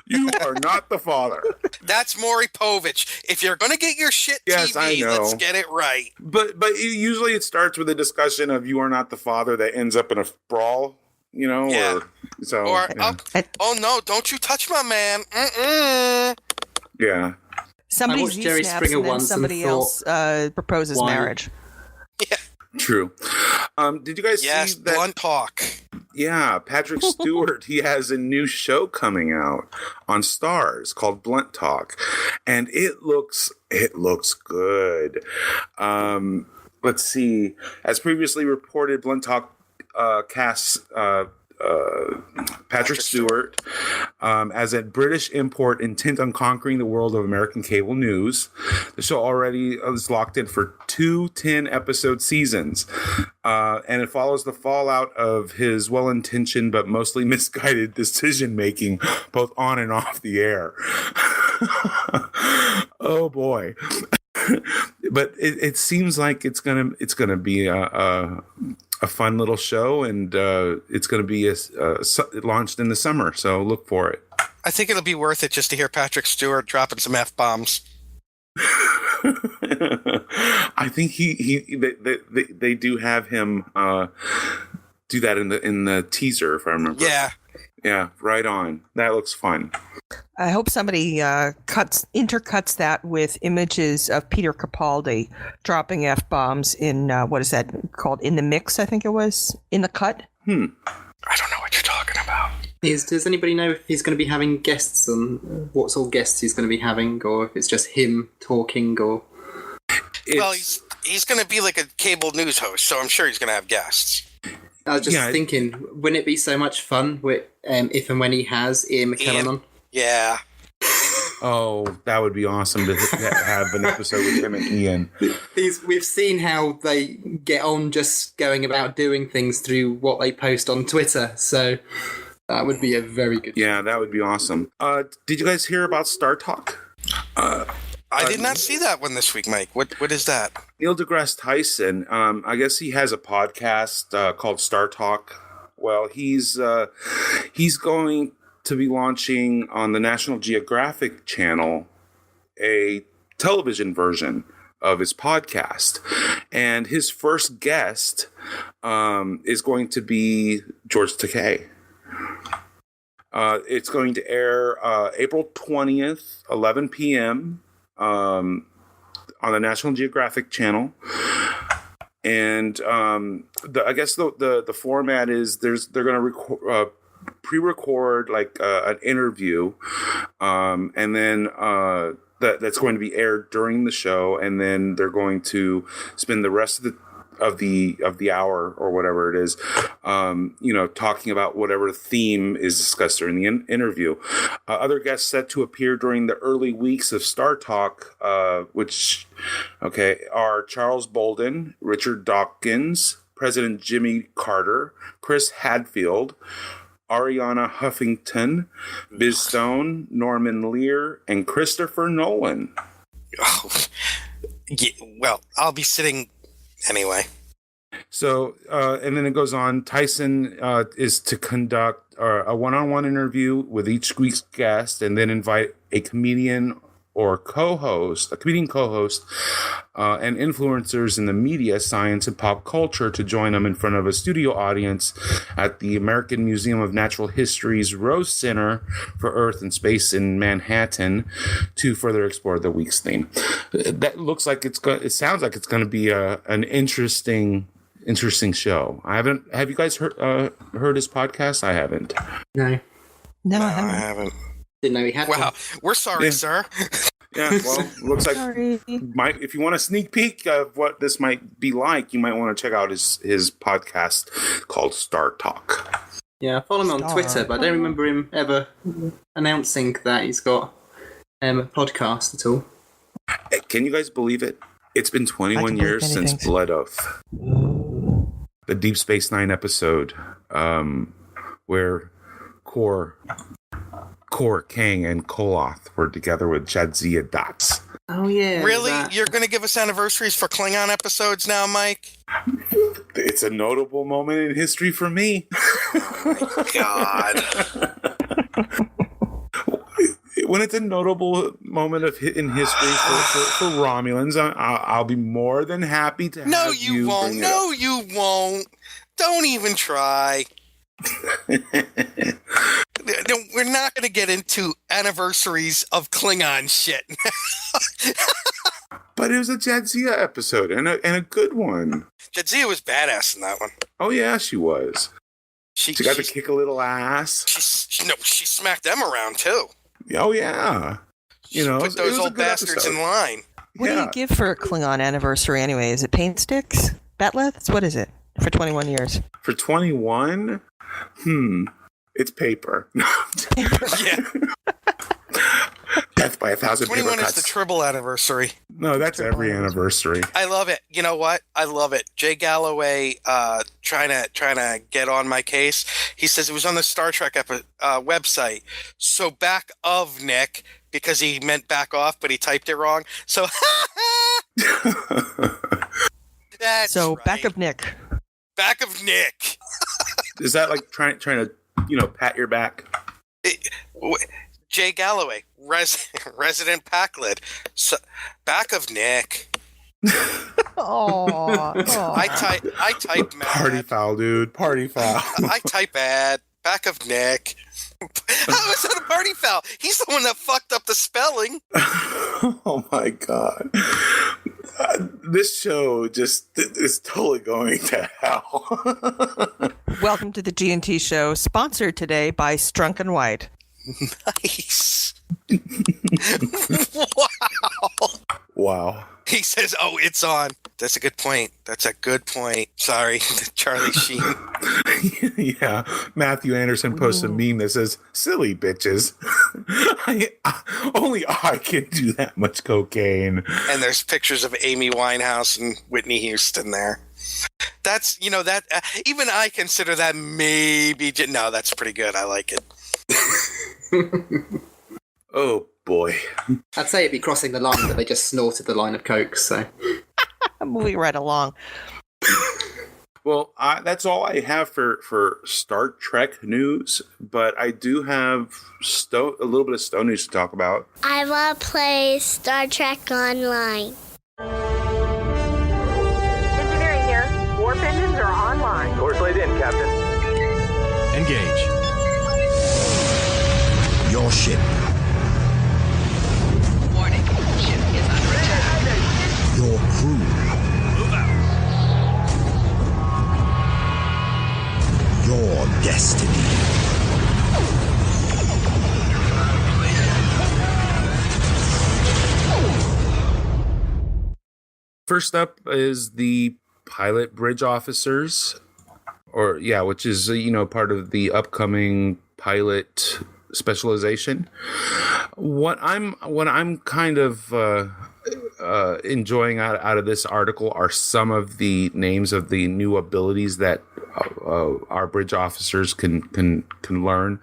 You are not the father. That's Maury Povich. If you're going to get your shit yes, TV, let's get it right. But usually it starts with a discussion of you are not the father that ends up in a brawl. Yeah. Oh no, don't you touch my man. Mm-mm. Yeah. Somebody watched Jerry Springer and then once somebody and else proposes marriage. Yeah. True. Did you guys see that? Blunt talk. Yeah, Patrick Stewart, he has a new show coming out on Starz called Blunt Talk, and it looks good. Let's see. As previously reported, Blunt Talk casts Patrick Stewart as a British import intent on conquering the world of American cable news. The show already is locked in for 2 10-episode seasons, and it follows the fallout of his well-intentioned but mostly misguided decision-making both on and off the air. Oh boy. But it seems like it's gonna be a fun little show, and it's going to be launched in the summer. So look for it. I think it'll be worth it just to hear Patrick Stewart dropping some F-bombs. I think they do have him do that in the teaser, if I remember. Yeah, right on. That looks fun. I hope somebody intercuts that with images of Peter Capaldi dropping F-bombs in, what is that called? In the Mix, I think it was? In the Cut? I don't know what you're talking about. Does anybody know if he's going to be having guests on what sort of guests he's going to be having, or if it's just him talking, or... Well, he's going to be like a cable news host, so I'm sure he's going to have guests. I was just thinking, wouldn't it be so much fun with if and when he has Ian McKellen on? Yeah. Oh, that would be awesome to have an episode with him and Ian. We've seen how they get on just going about doing things through what they post on Twitter, so that would be a very good... Yeah, that would be awesome. Did you guys hear about Star Talk? I did not see that one this week, Mike. What is that? Neil deGrasse Tyson, I guess he has a podcast called Star Talk. Well, he's going to be launching on the National Geographic channel a television version of his podcast. And his first guest is going to be George Takei. It's going to air April 20th, 11 p.m., on the National Geographic channel. And I guess the format is they're going to pre-record like an interview, and then that's going to be aired during the show, and then they're going to spend the rest of the hour or whatever it is, talking about whatever theme is discussed during the interview. Other guests set to appear during the early weeks of Star Talk, which are Charles Bolden, Richard Dawkins, President Jimmy Carter, Chris Hadfield, Ariana Huffington, Biz Stone, Norman Lear, and Christopher Nolan. Oh, yeah, well, I'll be sitting anyway. So, and then it goes on. Tyson is to conduct a one-on-one interview with each week's guest, and then invite a comedian co-host, and influencers in the media, science, and pop culture to join them in front of a studio audience at the American Museum of Natural History's Rose Center for Earth and Space in Manhattan to further explore the week's theme. That looks like it sounds like it's going to be an interesting show. Have you guys heard his podcast? I haven't. No, I haven't. Didn't know he had one. Wow, we're sorry, sir. Yeah, well, looks like if you want a sneak peek of what this might be like, you might want to check out his podcast called Star Talk. Yeah, I follow him on Twitter, but I don't remember him ever announcing that he's got a podcast at all. Can you guys believe it? It's been 21 years since Blood Oath. The Deep Space Nine episode where Kor, Kang, and Koloth were together with Jadzia Dots. Oh, yeah. Really? You're going to give us anniversaries for Klingon episodes now, Mike? It's a notable moment in history for me. Oh, my God. When it's a notable moment in history for Romulans, I'll be more than happy to have you won't. No, you won't. Don't even try. We're not going to get into anniversaries of Klingon shit. But it was a Jadzia episode and a good one. Jadzia was badass in that one. Oh yeah, she was. She got to kick a little ass. She smacked them around too. Oh yeah. Put those old bastards in line. What do you give for a Klingon anniversary anyway? Is it paint sticks? Batleths? What is it for 21 years? For 21? It's paper. Yeah. Death by 1,000 paper 21 cuts. is the triple anniversary. No, that's every anniversary. I love it. You know what? I love it. Jay Galloway trying to get on my case. He says it was on the Star Trek website. So back of Nick, because he meant back off, but he typed it wrong. So that's right. Back of Nick. Back of Nick. Is that like trying to pat your back? Jay Galloway, resident Packlid. So, back of Nick. I type mad. Party foul, dude. Party foul. I type bad. Back of Nick. How is that a party foul? He's the one that fucked up the spelling. Oh my God. This show just is totally going to hell. Welcome to the G&T show, sponsored today by Strunk and White. Nice. Wow. He says, "Oh, it's on." That's a good point. Sorry, Charlie Sheen. Yeah, Matthew Anderson posts a meme that says, "Silly bitches." Only I can do that much cocaine. And there's pictures of Amy Winehouse and Whitney Houston there. That's, that even I consider that maybe. No, that's pretty good. I like it. Oh boy. I'd say it'd be crossing the line, but they just snorted the line of coke, so. Moving right along. Well, that's all I have for Star Trek news, but I do have a little bit of Stone news to talk about. I want to play Star Trek Online. Engineering here. Warp engines are online. Course laid in, Captain. Engage. Your ship. Warning. Ship is under attack. Your crew. Move out. Your destiny. First up is the pilot bridge officers, which is part of the upcoming pilot specialization. What I'm kind of enjoying out of this article are some of the names of the new abilities that our bridge officers can learn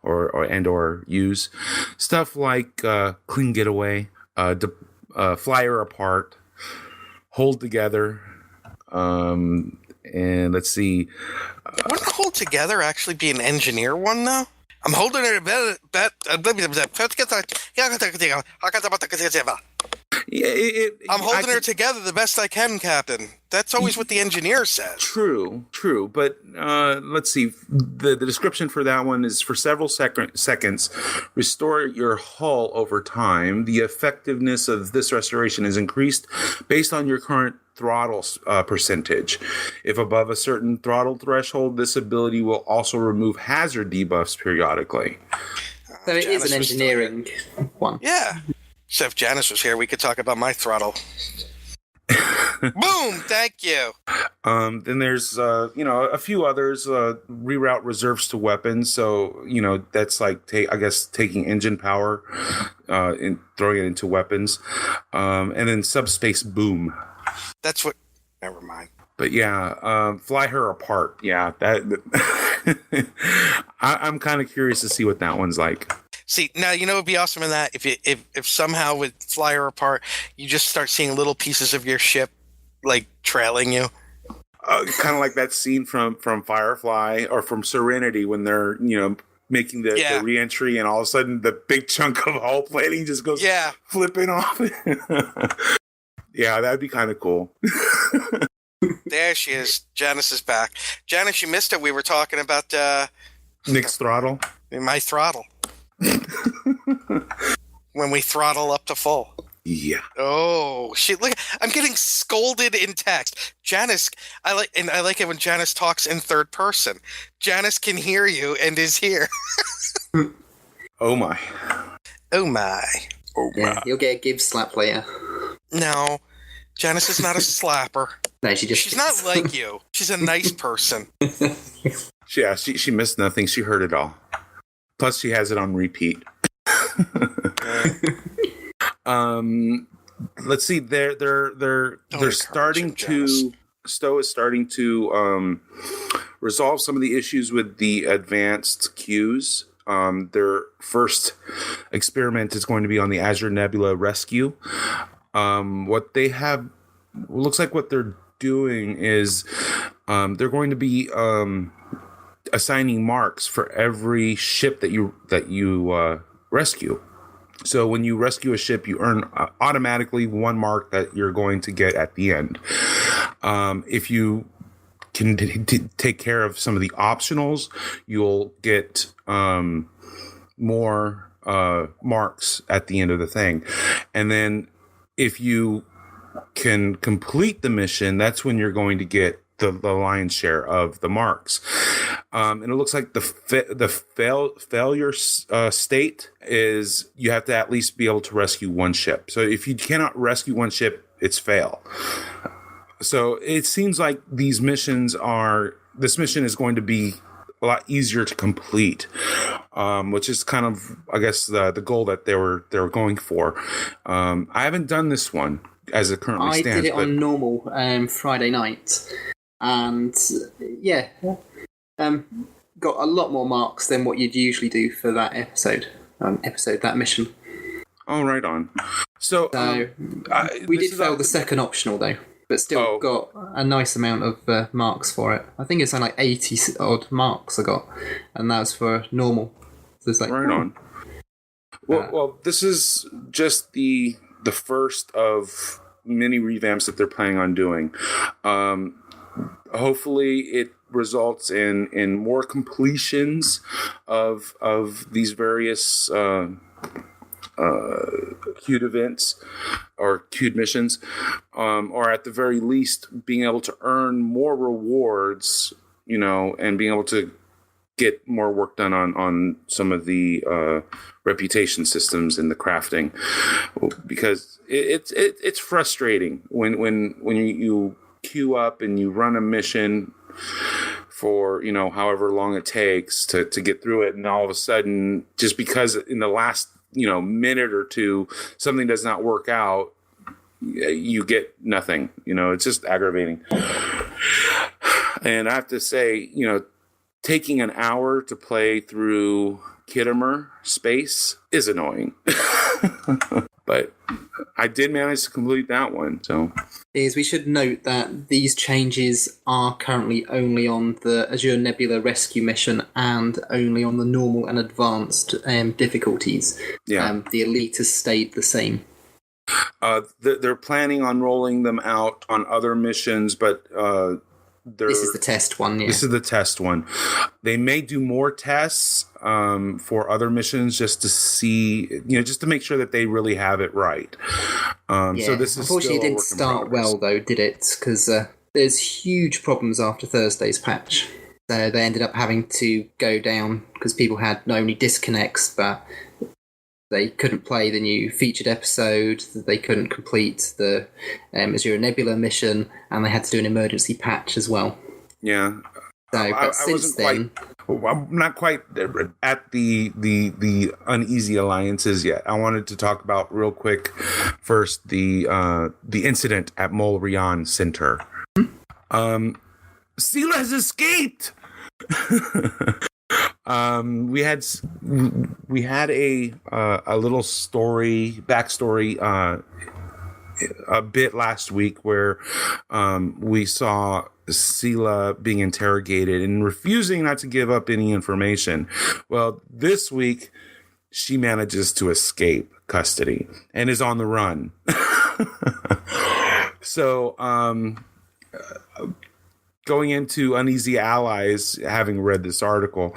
or use. Stuff like clean getaway, flyer apart, hold together, and let's see. Wouldn't hold together actually be an engineer one though? I'm holding her I'm holding her together the best I can, Captain. That's always what the engineer says. True. But let's see. The description for that one is for several seconds, restore your hull over time. The effectiveness of this restoration is increased based on your current throttle percentage. If above a certain throttle threshold, this ability will also remove hazard debuffs periodically. So it is an engineering one. Yeah. So if Janice was here, we could talk about my throttle. Boom! Thank you. Then there's a few others. Reroute reserves to weapons. So that's like taking engine power, and throwing it into weapons. And then subspace boom. That's what. Never mind. But yeah, fly her apart. Yeah, that. I'm kind of curious to see what that one's like. See, now it would be awesome in that if somehow with fly her apart, you just start seeing little pieces of your ship like trailing you. Kind of like that scene from Firefly or from Serenity when they're making the re-entry, and all of a sudden the big chunk of hull plating just goes flipping off. Yeah, that'd be kind of cool. There she is. Janice is back. Janice, you missed it. We were talking about Nick's throttle. My throttle. When we throttle up to full. Yeah. Oh, shit. Look, I'm getting scolded in text. Janice, I like it when Janice talks in third person. Janice can hear you and is here. Oh my. Oh my. Oh my. Yeah, you'll get a Gibbs slap later. No. Janice is not a slapper. No, she's not like you. She's a nice person. Yeah, she missed nothing. She heard it all. Plus, she has it on repeat. Let's see. They're starting to. Stowe is starting to resolve some of the issues with the advanced queues. Their first experiment is going to be on the Azure Nebula Rescue. What they have looks like what they're doing is they're going to be assigning marks for every ship that you rescue. So when you rescue a ship, you earn automatically one mark that you're going to get at the end. If you can take care of some of the optionals, you'll get more marks at the end of the thing. And then if you can complete the mission, that's when you're going to get the lion's share of the marks. And it looks like the failure state is you have to at least be able to rescue one ship. So if you cannot rescue one ship, it's fail. So it seems like this mission is going to be a lot easier to complete, which is kind of, I guess, the goal that they were going for. I haven't done this one as it currently stands. I did it on normal Friday night. And got a lot more marks than what you'd usually do for that that mission. Oh, right on. So we did fail the second optional though, but still got a nice amount of marks for it. I think it's like 80 odd marks I got, and that was for normal. So it's like right on. Well, this is just the first of many revamps that they're planning on doing. Hopefully it results in more completions of these various queued events or queued missions, or at the very least being able to earn more rewards, and being able to get more work done on some of the reputation systems in the crafting, because it's frustrating when you queue up and you run a mission for however long it takes to get through it, and all of a sudden, just because in the last minute or two something does not work out, you get nothing. It's just aggravating. And I have to say, taking an hour to play through Kittimer space is annoying. But I did manage to complete that one. So we should note that these changes are currently only on the Azure Nebula Rescue mission and only on the normal and advanced difficulties. Yeah. The Elite has stayed the same. They're planning on rolling them out on other missions, but this is the test one. Yeah. This is the test one. They may do more tests for other missions just to see, just to make sure that they really have it right. So this is unfortunately it didn't start well though, did it? Because there's huge problems after Thursday's patch. So they ended up having to go down because people had not only disconnects, but they couldn't play the new featured episode, they couldn't complete the Azure Nebula mission, and they had to do an emergency patch as well. Yeah. So, but since then... I'm not quite at the Uneasy Alliances yet. I wanted to talk about real quick first the incident at Molrian Center. Sela has escaped. We had a little backstory a bit last week where we saw Sela being interrogated and refusing not to give up any information. Well, this week she manages to escape custody and is on the run. So, going into Uneasy Allies, having read this article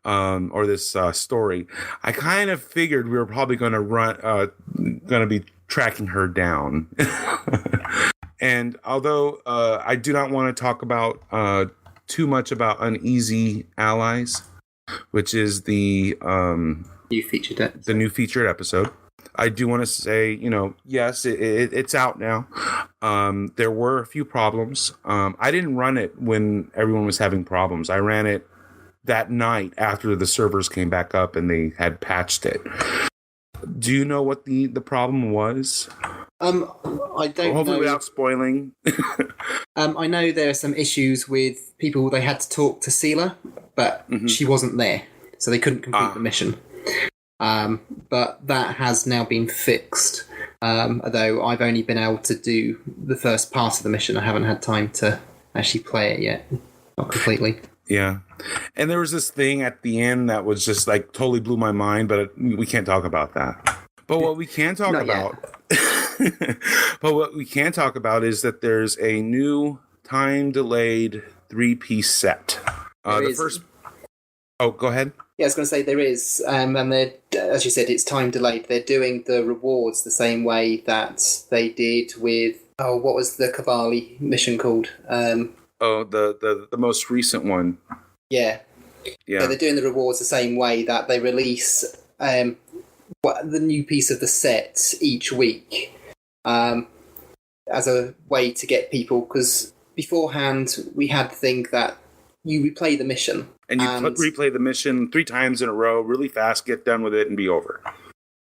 or this story, I kind of figured we were probably going to be tracking her down. And although I do not want to talk about too much about Uneasy Allies, which is the new featured episode, I do want to say, yes, it's out now. There were a few problems. I didn't run it when everyone was having problems. I ran it that night after the servers came back up and they had patched it. Do you know what the problem was? I don't Hopefully know. Without spoiling. I know there are some issues with people. They had to talk to Sela, but she wasn't there, so they couldn't complete the mission. But that has now been fixed. Although I've only been able to do the first part of the mission, I haven't had time to actually play it yet, not completely. Yeah, and there was this thing at the end that was just like totally blew my mind, but we can't talk about that. But what we can talk about, is that there's a new time-delayed 3-piece set. The first. Oh, go ahead. Yeah, I was going to say there is, and they're, as you said, it's time delayed. They're doing the rewards the same way that they did with what was the Cavalli mission called? The most recent one. Yeah. So they're doing the rewards the same way that they release the new piece of the set each week, as a way to get people. Because beforehand we had the thing that you replay the mission. And you replay the mission 3 times in a row, really fast, get done with it, and be over.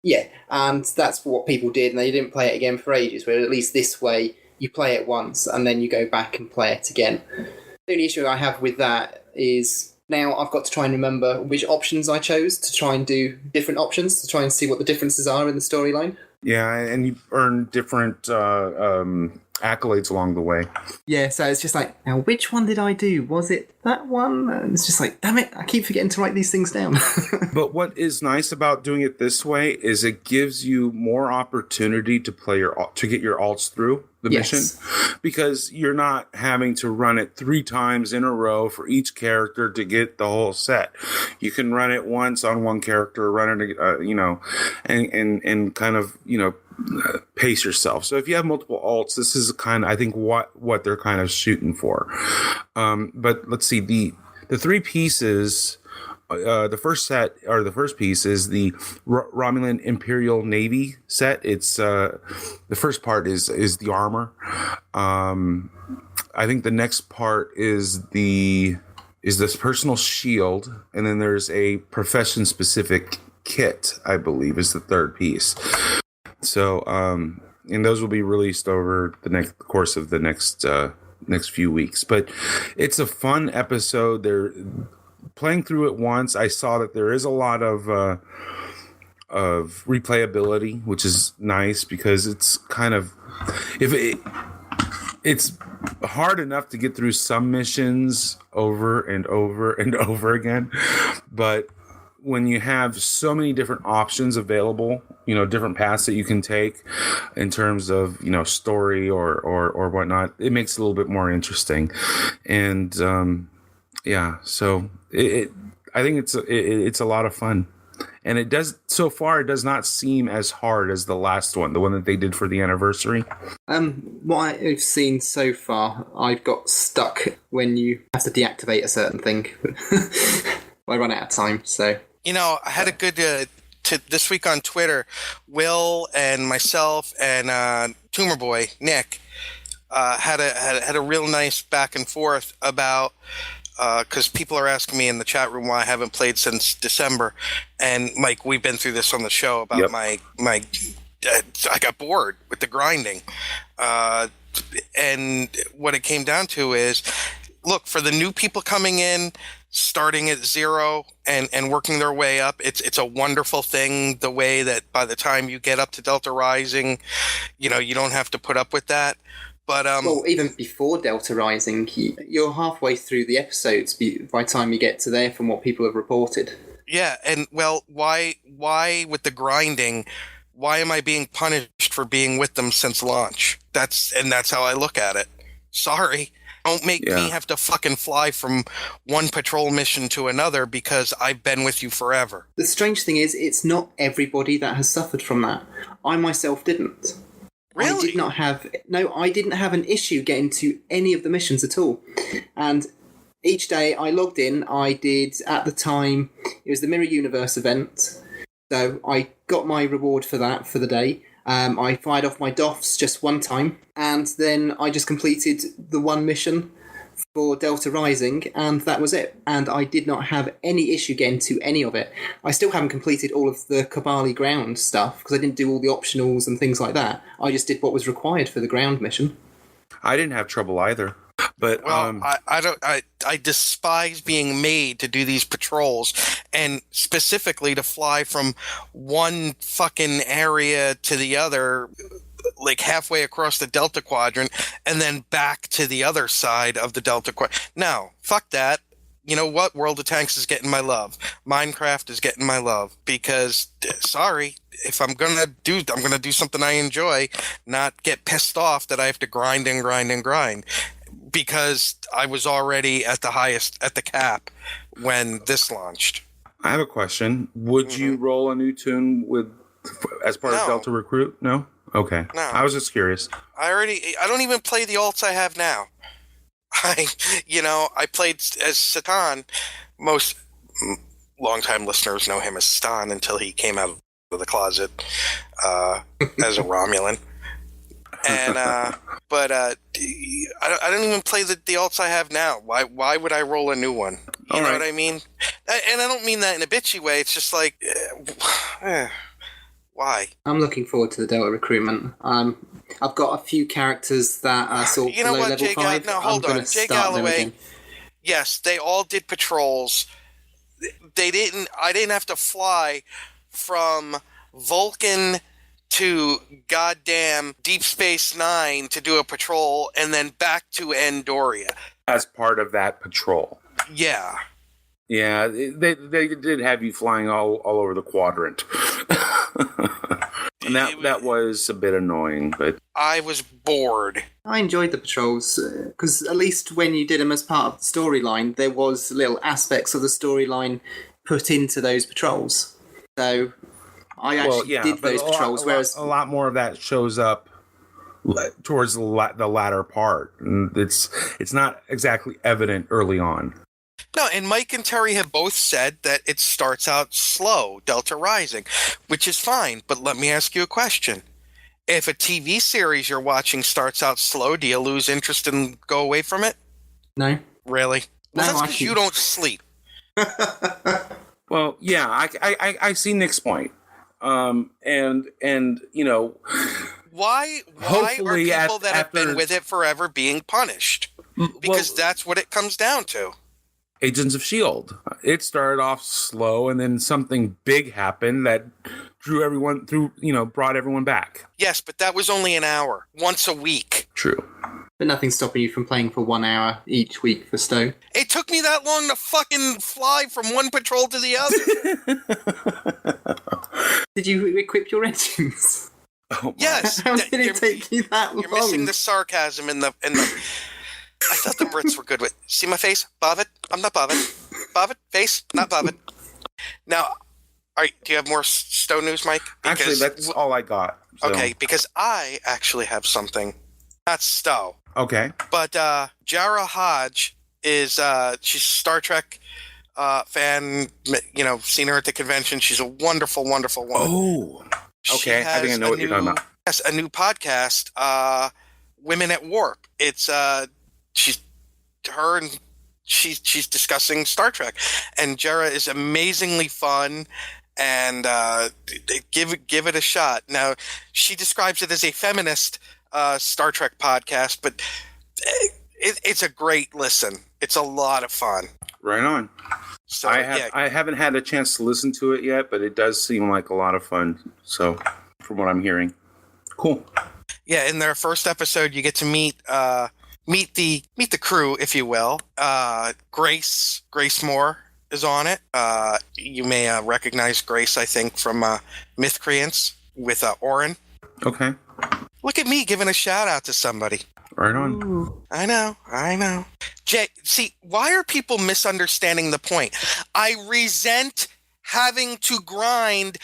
Yeah, and that's what people did, and they didn't play it again for ages, where at least this way, you play it once, and then you go back and play it again. The only issue I have with that is now I've got to try and remember which options I chose to try and do different options, to try and see what the differences are in the storyline. Yeah, and you earn different accolades along the way. Yeah, so it's just like, now which one did I do? Was it that one? And it's just like, damn it, I keep forgetting to write these things down. But what is nice about doing it this way is it gives you more opportunity to get your alts through the mission, because you're not having to run it 3 times in a row for each character to get the whole set. You can run it once on one character, run it, and kind of, pace yourself. So if you have multiple alts, this is I think what they're kind of shooting for. But let's see, the 3 pieces. The first piece is the Romulan Imperial Navy set. It's the first part is the armor. I think the next part is this personal shield, and then there's a profession specific kit, I believe, is the third piece. So, and those will be released over the course of the next few weeks. But it's a fun episode. They're playing through it once. I saw that there is a lot of replayability, which is nice, because it's kind of it's hard enough to get through some missions over and over and over again, but when you have so many different options available, different paths that you can take in terms of, story or whatnot, it makes it a little bit more interesting. And, so I think it's a lot of fun. And it does not seem as hard as the last one, the one that they did for the anniversary. What I've seen so far, I've got stuck when you have to deactivate a certain thing. I run out of time, so. I had a good this week on Twitter. Will and myself and Tumor Boy Nick had a real nice back and forth about. Because people are asking me in the chat room why I haven't played since December, and Mike, we've been through this on the show about my I got bored with the grinding, and what it came down to is, look, for the new people coming in, starting at zero and working their way up, it's a wonderful thing. The way that by the time you get up to Delta Rising, you don't have to put up with that. But well, even before Delta Rising, you're halfway through the episodes by the time you get to there from what people have reported. Yeah, and well, why with the grinding, why am I being punished for being with them since launch? That's how I look at it. Sorry. Don't make me have to fucking fly from one patrol mission to another because I've been with you forever. The strange thing is, it's not everybody that has suffered from that. I myself didn't. Really? I didn't have an issue getting to any of the missions at all. And each day I logged in, I did, at the time, it was the Mirror Universe event. So I got my reward for that for the day. I fired off my DOFs just one time. And then I just completed the one mission for Delta Rising, and that was it. And I did not have any issue getting to any of it. I still haven't completed all of the Kabali ground stuff, because I didn't do all the optionals and things like that. I just did what was required for the ground mission. I didn't have trouble either. But I despise being made to do these patrols, and specifically to fly from one fucking area to the other, like halfway across the Delta Quadrant, and then back to the other side of the Delta Quadrant. No, fuck that. You know what? World of Tanks is getting my love. Minecraft is getting my love, because, sorry, if I'm gonna do something I enjoy, not get pissed off that I have to grind and grind and grind, because I was already at the cap when this launched. I have a question. Would you roll a new tune as part of Delta Recruit? No? Okay. No. I was just curious. I don't even play the alts I have now. I played as Satan. Most longtime listeners know him as Stan until he came out of the closet as a Romulan. And but I don't even play the alts I have now. Why would I roll a new one? You know what I mean? And I don't mean that in a bitchy way. It's just like, why? I'm looking forward to the Delta recruitment. I've got a few characters that are sort of below level 5. No, hold on. Jay Galloway. Yes, they all did patrols. I didn't have to fly from Vulcan to goddamn Deep Space Nine to do a patrol, and then back to Andoria. As part of that patrol. Yeah. Yeah, they did have you flying all over the quadrant. And that was a bit annoying, but I was bored. I enjoyed the patrols, because at least when you did them as part of the storyline, there was little aspects of the storyline put into those patrols. So I actually did those patrols, whereas a lot more of that shows up towards the latter part. And it's not exactly evident early on. No, and Mike and Terry have both said that it starts out slow, Delta Rising, which is fine. But let me ask you a question. If a TV series you're watching starts out slow, do you lose interest and go away from it? No. Really? Well, that's because you don't sleep. Well, yeah, I see Nick's point. And you know, why are people that have been with it forever being punished? Because that's what it comes down to. Agents of S.H.I.E.L.D. It started off slow, and then something big happened that drew everyone through, brought everyone back. Yes, but that was only an hour, once a week. True. But nothing's stopping you from playing for 1 hour each week for Stowe. It took me that long to fucking fly from one patrol to the other. Did you equip your engines? Oh, yes. How did it take you that long? You're missing the sarcasm in the. I thought the Brits were good with. See my face? Bobbit? I'm not bobbit. Bobbit? Face? Not bobbit. Now, All right, do you have more Stowe news, Mike? Actually, that's all I got. So. Okay, because I actually have something. Not Stowe. Okay. But Jara Hodge is she's a Star Trek fan. You know, seen her at the convention. She's a wonderful, wonderful woman. Oh, okay. I think I know what you're talking about. Yes, a new podcast, Women at Warp. It's she's discussing Star Trek, and Jara is amazingly fun. And give it a shot. Now, she describes it as a feminist Star Trek podcast, but it's a great listen. It's a lot of fun. Right on. So I haven't had a chance to listen to it yet, but it does seem like a lot of fun. So, from what I'm hearing, cool. Yeah, in their first episode, you get to meet the crew, if you will. Grace Moore is on it. You may recognize Grace, I think, from Mythcreants with Orin. Okay. Look at me giving a shout out to somebody. Right on. Ooh. I know. Jay, see, why are people misunderstanding the point? I resent having to grind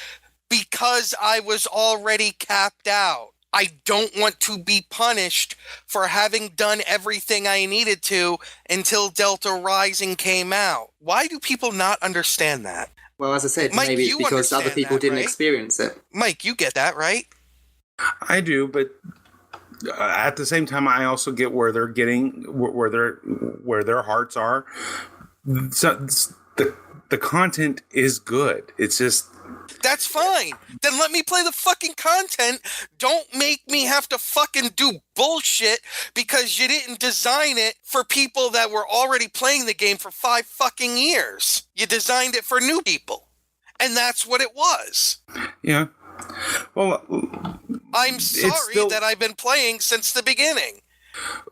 because I was already capped out. I don't want to be punished for having done everything I needed to until Delta Rising came out. Why do people not understand that? Well, as I said, Mike, maybe it's because other people didn't experience it. Mike, you get that, right? I do, but at the same time, I also get where they're getting, where their hearts are. So the content is good. It's just... That's fine. Then let me play the fucking content. Don't make me have to fucking do bullshit because you didn't design it for people that were already playing the game for 5 fucking years. You designed it for new people. And that's what it was. Yeah. Well, I'm sorry that I've been playing since the beginning.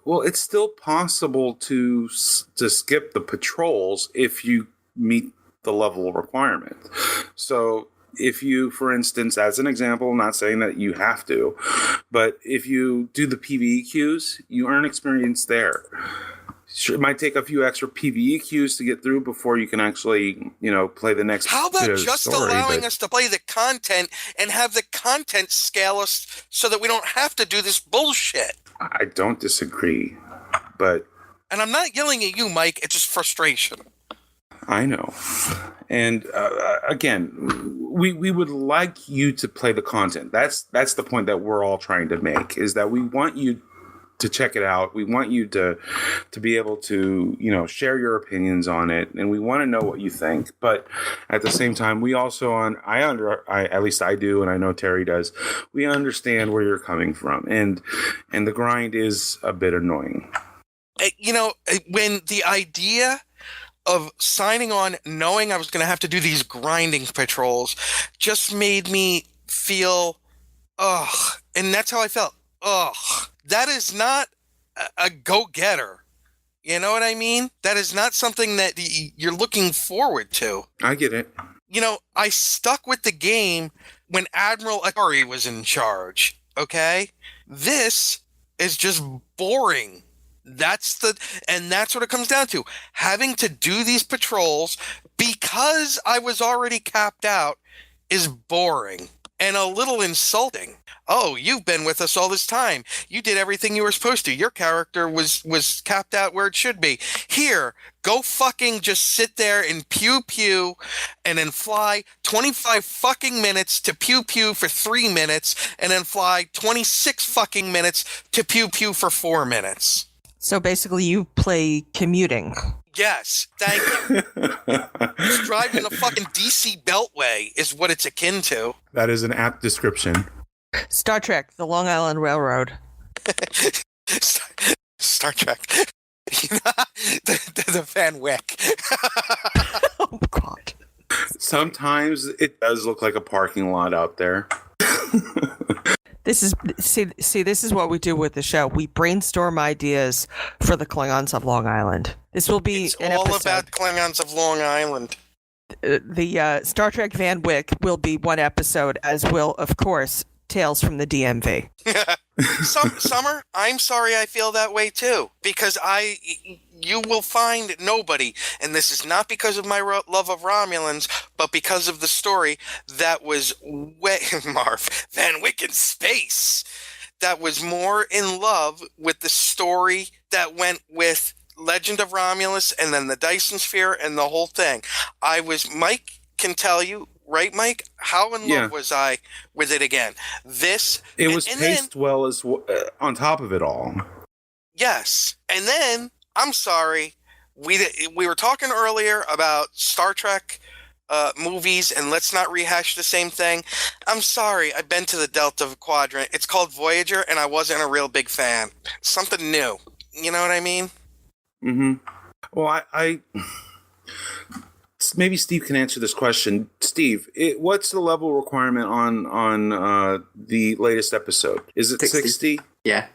Well, it's still possible to skip the patrols if you meet the level of requirement. So if you, for instance, as an example, not saying that you have to, but if you do the PvE queues, you earn experience there. Sure, it might take a few extra PvE queues to get through before you can actually, play the next. How about just allowing us to play the content and have the content scale us so that we don't have to do this bullshit? I don't disagree, but... And I'm not yelling at you, Mike. It's just frustration. I know. And again, we would like you to play the content. That's the point that we're all trying to make, is that we want you to check it out. We want you to be able to, share your opinions on it, and we want to know what you think. But at the same time, we also at least I do, and I know Terry does, we understand where you're coming from, and the grind is a bit annoying. When the idea of signing on knowing I was going to have to do these grinding patrols just made me feel, and that's how I felt. That is not a go-getter. You know what I mean? That is not something that you're looking forward to. I get it. I stuck with the game when Admiral Akari was in charge, okay? This is just boring. That's what it comes down to. Having to do these patrols because I was already capped out is boring and a little insulting. Oh, you've been with us all this time. You did everything you were supposed to. Your character was capped out where it should be. Here, go fucking just sit there and pew and then fly 25 fucking minutes to pew for 3 minutes and then fly 26 fucking minutes to pew for 4 minutes. So basically you play commuting. Yes, thank you. Just driving the fucking DC Beltway is what it's akin to. That is an apt description. Star Trek, the Long Island Railroad. Star Trek. the Van Wyck. Oh, God. Sometimes it does look like a parking lot out there. This is what we do with the show. We brainstorm ideas for the Klingons of Long Island. This will be an all episode. About Klingons of Long Island. The Star Trek Van Wyck will be one episode, as will, of course, Tales from the DMV. Summer, I'm sorry I feel that way too, because you will find nobody, and this is not because of my love of Romulans, but because of the story that was Marv Van Wyck in space, that was more in love with the story that went with Legend of Romulus and then the Dyson Sphere and the whole thing. Mike can tell you, right, Mike? How in love was I with it again? It was paced well as on top of it all. Yes. And then, I'm sorry, we were talking earlier about Star Trek movies, and let's not rehash the same thing. I'm sorry, I've been to the Delta Quadrant. It's called Voyager, and I wasn't a real big fan. Something new. You know what I mean? Mm-hmm. Well, I maybe Steve can answer this question. Steve, what's the level requirement on the latest episode? Is it 60? Yeah.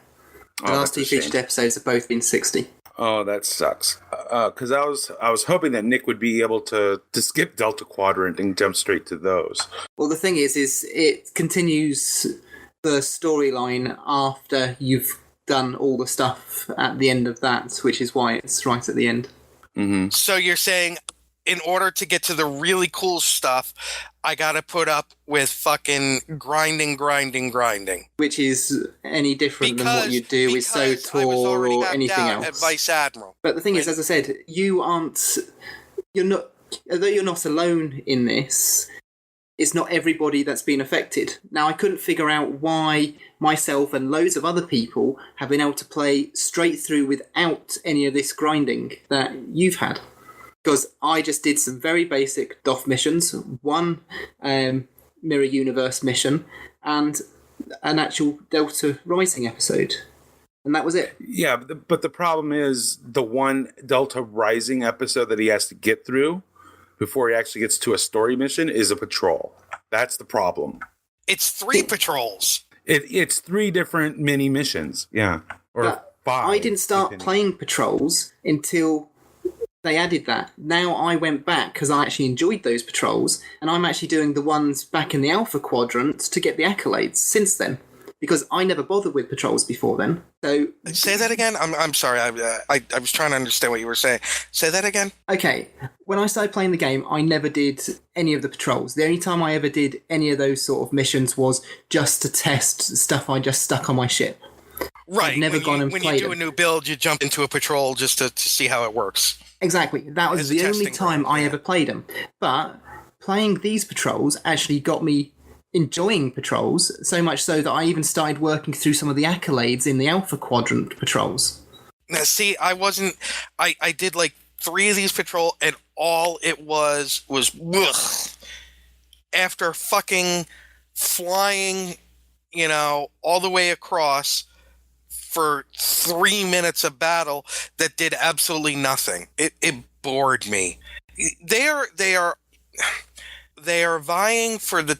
The last two featured episodes have both been 60. Oh, that sucks. Because I was hoping that Nick would be able to skip Delta Quadrant and jump straight to those. Well, the thing is it continues the storyline after you've done all the stuff at the end of that, which is why it's right at the end. Mm-hmm. So you're saying, in order to get to the really cool stuff, I gotta put up with fucking grinding. Which is any different than what you do with SOTOR or anything else. At Vice Admiral. But the thing is, as I said, although you're not alone in this, it's not everybody that's been affected. Now, I couldn't figure out why myself and loads of other people have been able to play straight through without any of this grinding that you've had. Because I just did some very basic DOF missions, one Mirror Universe mission, and an actual Delta Rising episode. And that was it. Yeah, but the problem is the one Delta Rising episode that he has to get through before he actually gets to a story mission is a patrol. That's the problem. It's 3 patrols. It's 3 different mini missions. Yeah. Or 5. I didn't start playing patrols until they added that. Now I went back because I actually enjoyed those patrols, and I'm actually doing the ones back in the Alpha Quadrant to get the accolades since then, because I never bothered with patrols before then. So say that again. I'm sorry. I was trying to understand what you were saying. Say that again. Okay. When I started playing the game, I never did any of the patrols. The only time I ever did any of those sort of missions was just to test stuff I just stuck on my ship. Right. I've never gone and played when you do a new build, you jump into a patrol just to see how it works. Exactly. That was the only time I ever played them. But playing these patrols actually got me enjoying patrols, so much so that I even started working through some of the accolades in the Alpha Quadrant patrols. Now, see, I did like 3 of these patrol, and all it was ugh. After fucking flying, all the way across for 3 minutes of battle that did absolutely nothing. It bored me. They are vying for the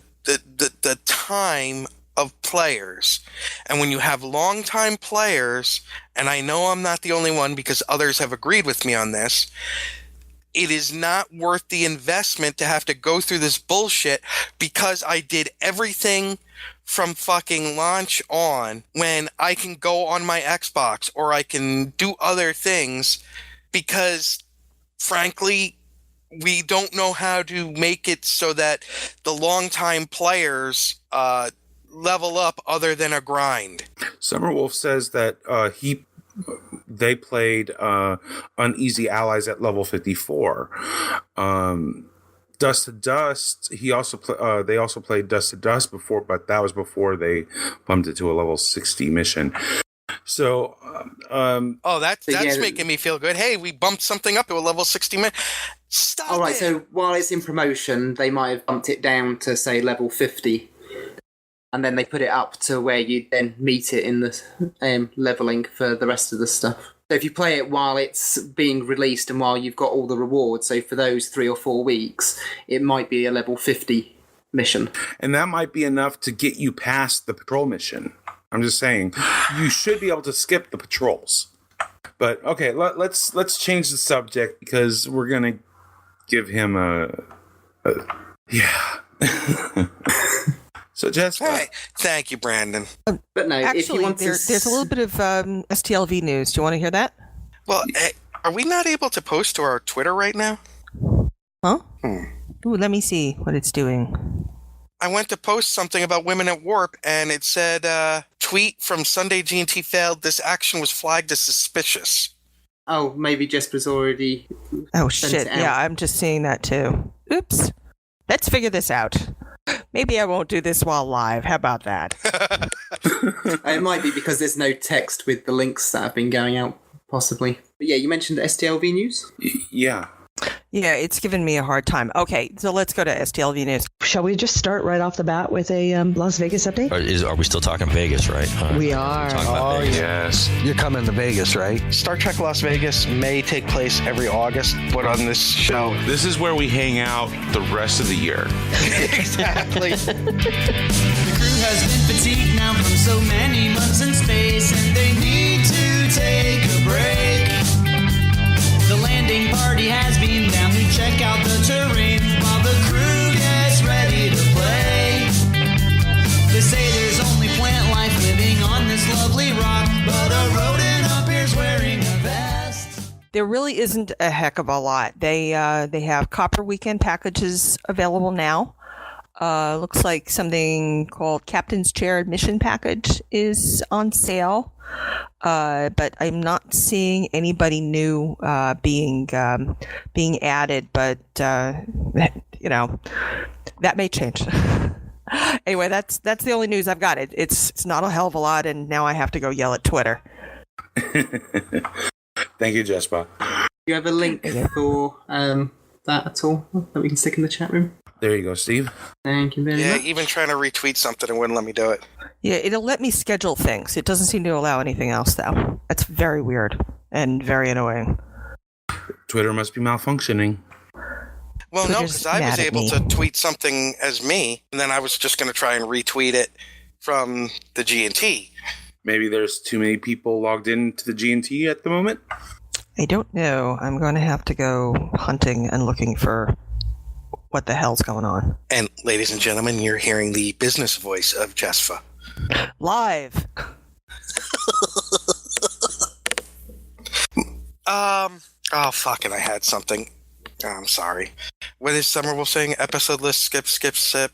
time of players. And when you have long-time players, and I know I'm not the only one because others have agreed with me on this, it is not worth the investment to have to go through this bullshit because I did everything from fucking launch on when I can go on my Xbox or I can do other things because, frankly, we don't know how to make it so that the longtime players level up other than a grind. Summerwolf says that they played Uneasy Allies at level 54. Dust to Dust, they also played Dust to Dust before, but that was before they bumped it to a level 60 mission. So, that's making me feel good. Hey, we bumped something up to a level 60 mission. Stop All right, it. so while it's in promotion, they might have bumped it down to, say, level 50. And then they put it up to where you then meet it in the leveling for the rest of the stuff. So if you play it while it's being released and while you've got all the rewards, so for those 3 or 4 weeks, it might be a level 50 mission. And that might be enough to get you past the patrol mission. I'm just saying, you should be able to skip the patrols. But okay, let's change the subject because we're gonna give him a yeah. So Jessica, hey, thank you, Brandon. But no, actually, if you want there's a little bit of STLV news. Do you want to hear that? Well, Are we not able to post to our Twitter right now? Huh? Ooh, let me see what it's doing. I went to post something about women at Warp, and it said, tweet from Sunday G&T failed. This action was flagged as suspicious. Oh, maybe Jesper's already Oh, sent shit. it out. Yeah, I'm just seeing that too. Oops. Let's figure this out. Maybe I won't do this while live. How about that? It might be because there's no text with the links that have been going out, possibly. But yeah, you mentioned STLV News? Yeah. Yeah, it's given me a hard time. Okay, so let's go to STLV News. Shall we just start right off the bat with a Las Vegas update? Are we still talking Vegas, right? We are. Talking about Vegas. Yes. You're coming to Vegas, right? Star Trek Las Vegas may take place every August, but on this show... This is where we hang out the rest of the year. Exactly. The crew has been fatigued now from so many months in space, and they need to take a break. The landing party has been down to check out the terrain while the crew gets ready to play. They say there's only plant life living on this lovely rock, but a rodent appears wearing a vest. There really isn't a heck of a lot. They have Copper Weekend packages available now. Looks like something called Captain's Chair Admission Package is on sale. But I'm not seeing anybody new being added. But you know, that may change. Anyway, that's the only news I've got. It's not a hell of a lot, and now I have to go yell at Twitter. Thank you, Jesper. Do you have a link for that at all that we can stick in the chat room? There you go, Steve. Thank you very much. Yeah, even trying to retweet something, it wouldn't let me do it. Yeah, it'll let me schedule things. It doesn't seem to allow anything else, though. That's very weird and very annoying. Twitter must be malfunctioning. Well, no, Twitter's because I was mad at able me. to tweet something as me, and then I was just going to try and retweet it from the G&T. Maybe there's too many people logged into the G&T at the moment? I don't know. I'm going to have to go hunting and looking for what the hell's going on. And, ladies and gentlemen, you're hearing the business voice of Jesfa. Live. Oh, fucking, I had something. Oh, I'm sorry. What is Summerville saying? Episode list, skip, sip.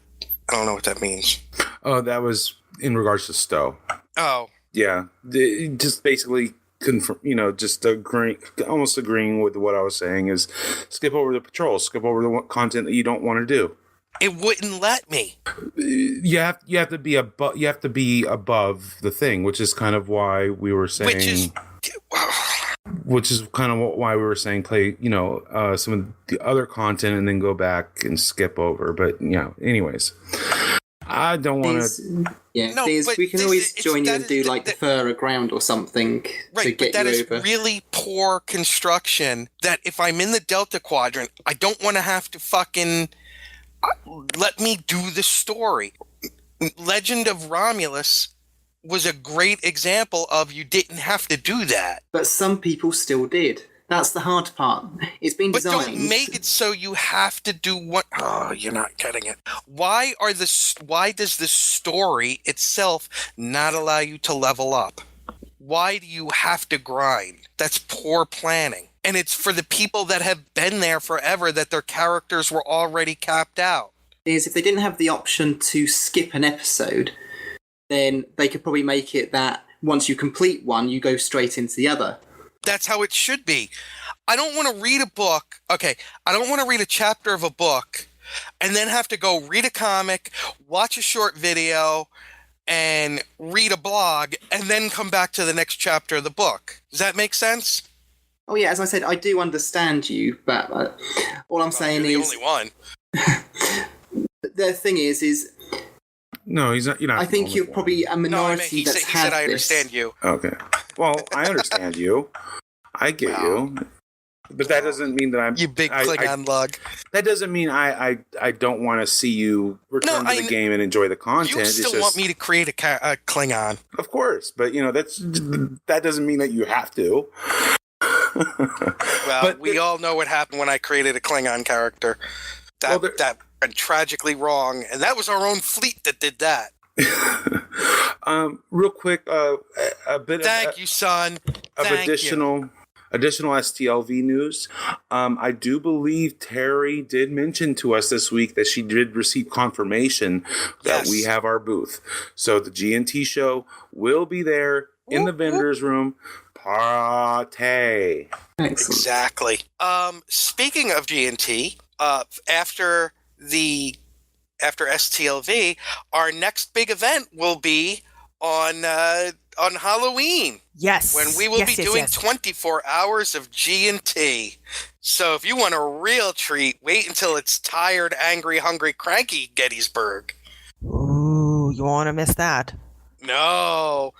I don't know what that means. Oh, that was in regards to Stowe. Oh. Yeah. Just basically confirm, just almost agreeing with what I was saying is skip over the patrols, skip over the content that you don't want to do. It wouldn't let me. You have to be above the thing, which is kind of why we were saying. Which is kind of why we were saying play, some of the other content and then go back and skip over. But anyways, I don't want to. Yeah, no, we can always join you and do like defer a ground or something to get you over. That is really poor construction. That if I'm in the Delta Quadrant, I don't want to have to fucking let me do the story. Legend of Romulus was a great example of you didn't have to do that. But some people still did. That's the hard part. It's been designed. But don't make it so you have to do what... Oh, you're not getting it. Why does the story itself not allow you to level up? Why do you have to grind? That's poor planning. And it's for the people that have been there forever that their characters were already capped out. If they didn't have the option to skip an episode, then they could probably make it that once you complete one, you go straight into the other. That's how it should be. I don't want to read a book. Okay, I don't want to read a chapter of a book and then have to go read a comic, watch a short video, and read a blog, and then come back to the next chapter of the book. Does that make sense? Oh yeah, as I said, I do understand you, but all I'm saying you're is... the only one. The thing is... No, he's not. You're not. I think you're probably a minority that's had this. He said I understand you. Okay. Well, I understand you. I get you. But that doesn't mean that I'm... You big Klingon lug. That doesn't mean I don't want to see you return to the game and enjoy the content. You still want me to create a Klingon. Of course. But, that doesn't mean that you have to. Well, we all know what happened when I created a Klingon character. That went tragically wrong, and that was our own fleet that did that. Real quick, a bit Thank you, son. of additional additional STLV news. I do believe Terry did mention to us this week that she did receive confirmation that we have our booth. So the GNT show will be there in the vendor's room. Party. Exactly. Speaking of GNT, after STLV, our next big event will be on Halloween. Yes. When we will be doing 24 hours of G&T. So if you want a real treat, wait until it's tired, angry, hungry, cranky Gettysburg. Ooh, you want to miss that. No.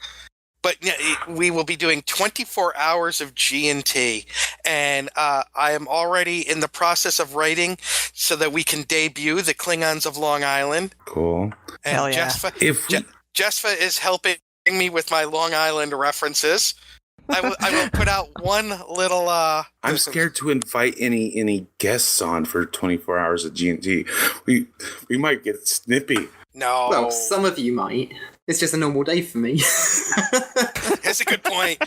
But we will be doing 24 hours of G&T, and I am already in the process of writing so that we can debut the Klingons of Long Island. Cool. And Hell yeah. Jesfa is helping me with my Long Island references. I will put out one little... I'm scared to invite any guests on for 24 hours of G&T. We might get snippy. No. Well, some of you might. It's just a normal day for me. That's a good point.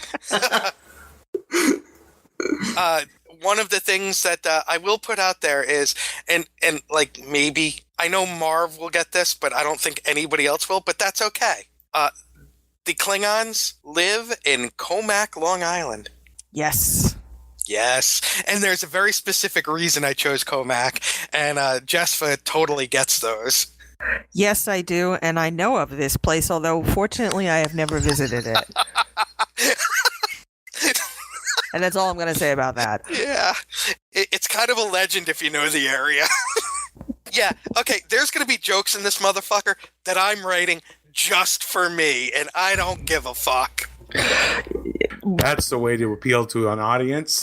One of the things that I will put out there is, and like maybe, I know Marv will get this, but I don't think anybody else will, but that's okay. The Klingons live in Comac, Long Island. Yes. Yes, and there's a very specific reason I chose Comac, and Jesfa totally gets those. Yes, I do, and I know of this place, although fortunately I have never visited it. And that's all I'm going to say about that. Yeah, it's kind of a legend if you know the area. Yeah, okay, there's going to be jokes in this motherfucker that I'm writing just for me, and I don't give a fuck. That's the way to appeal to an audience.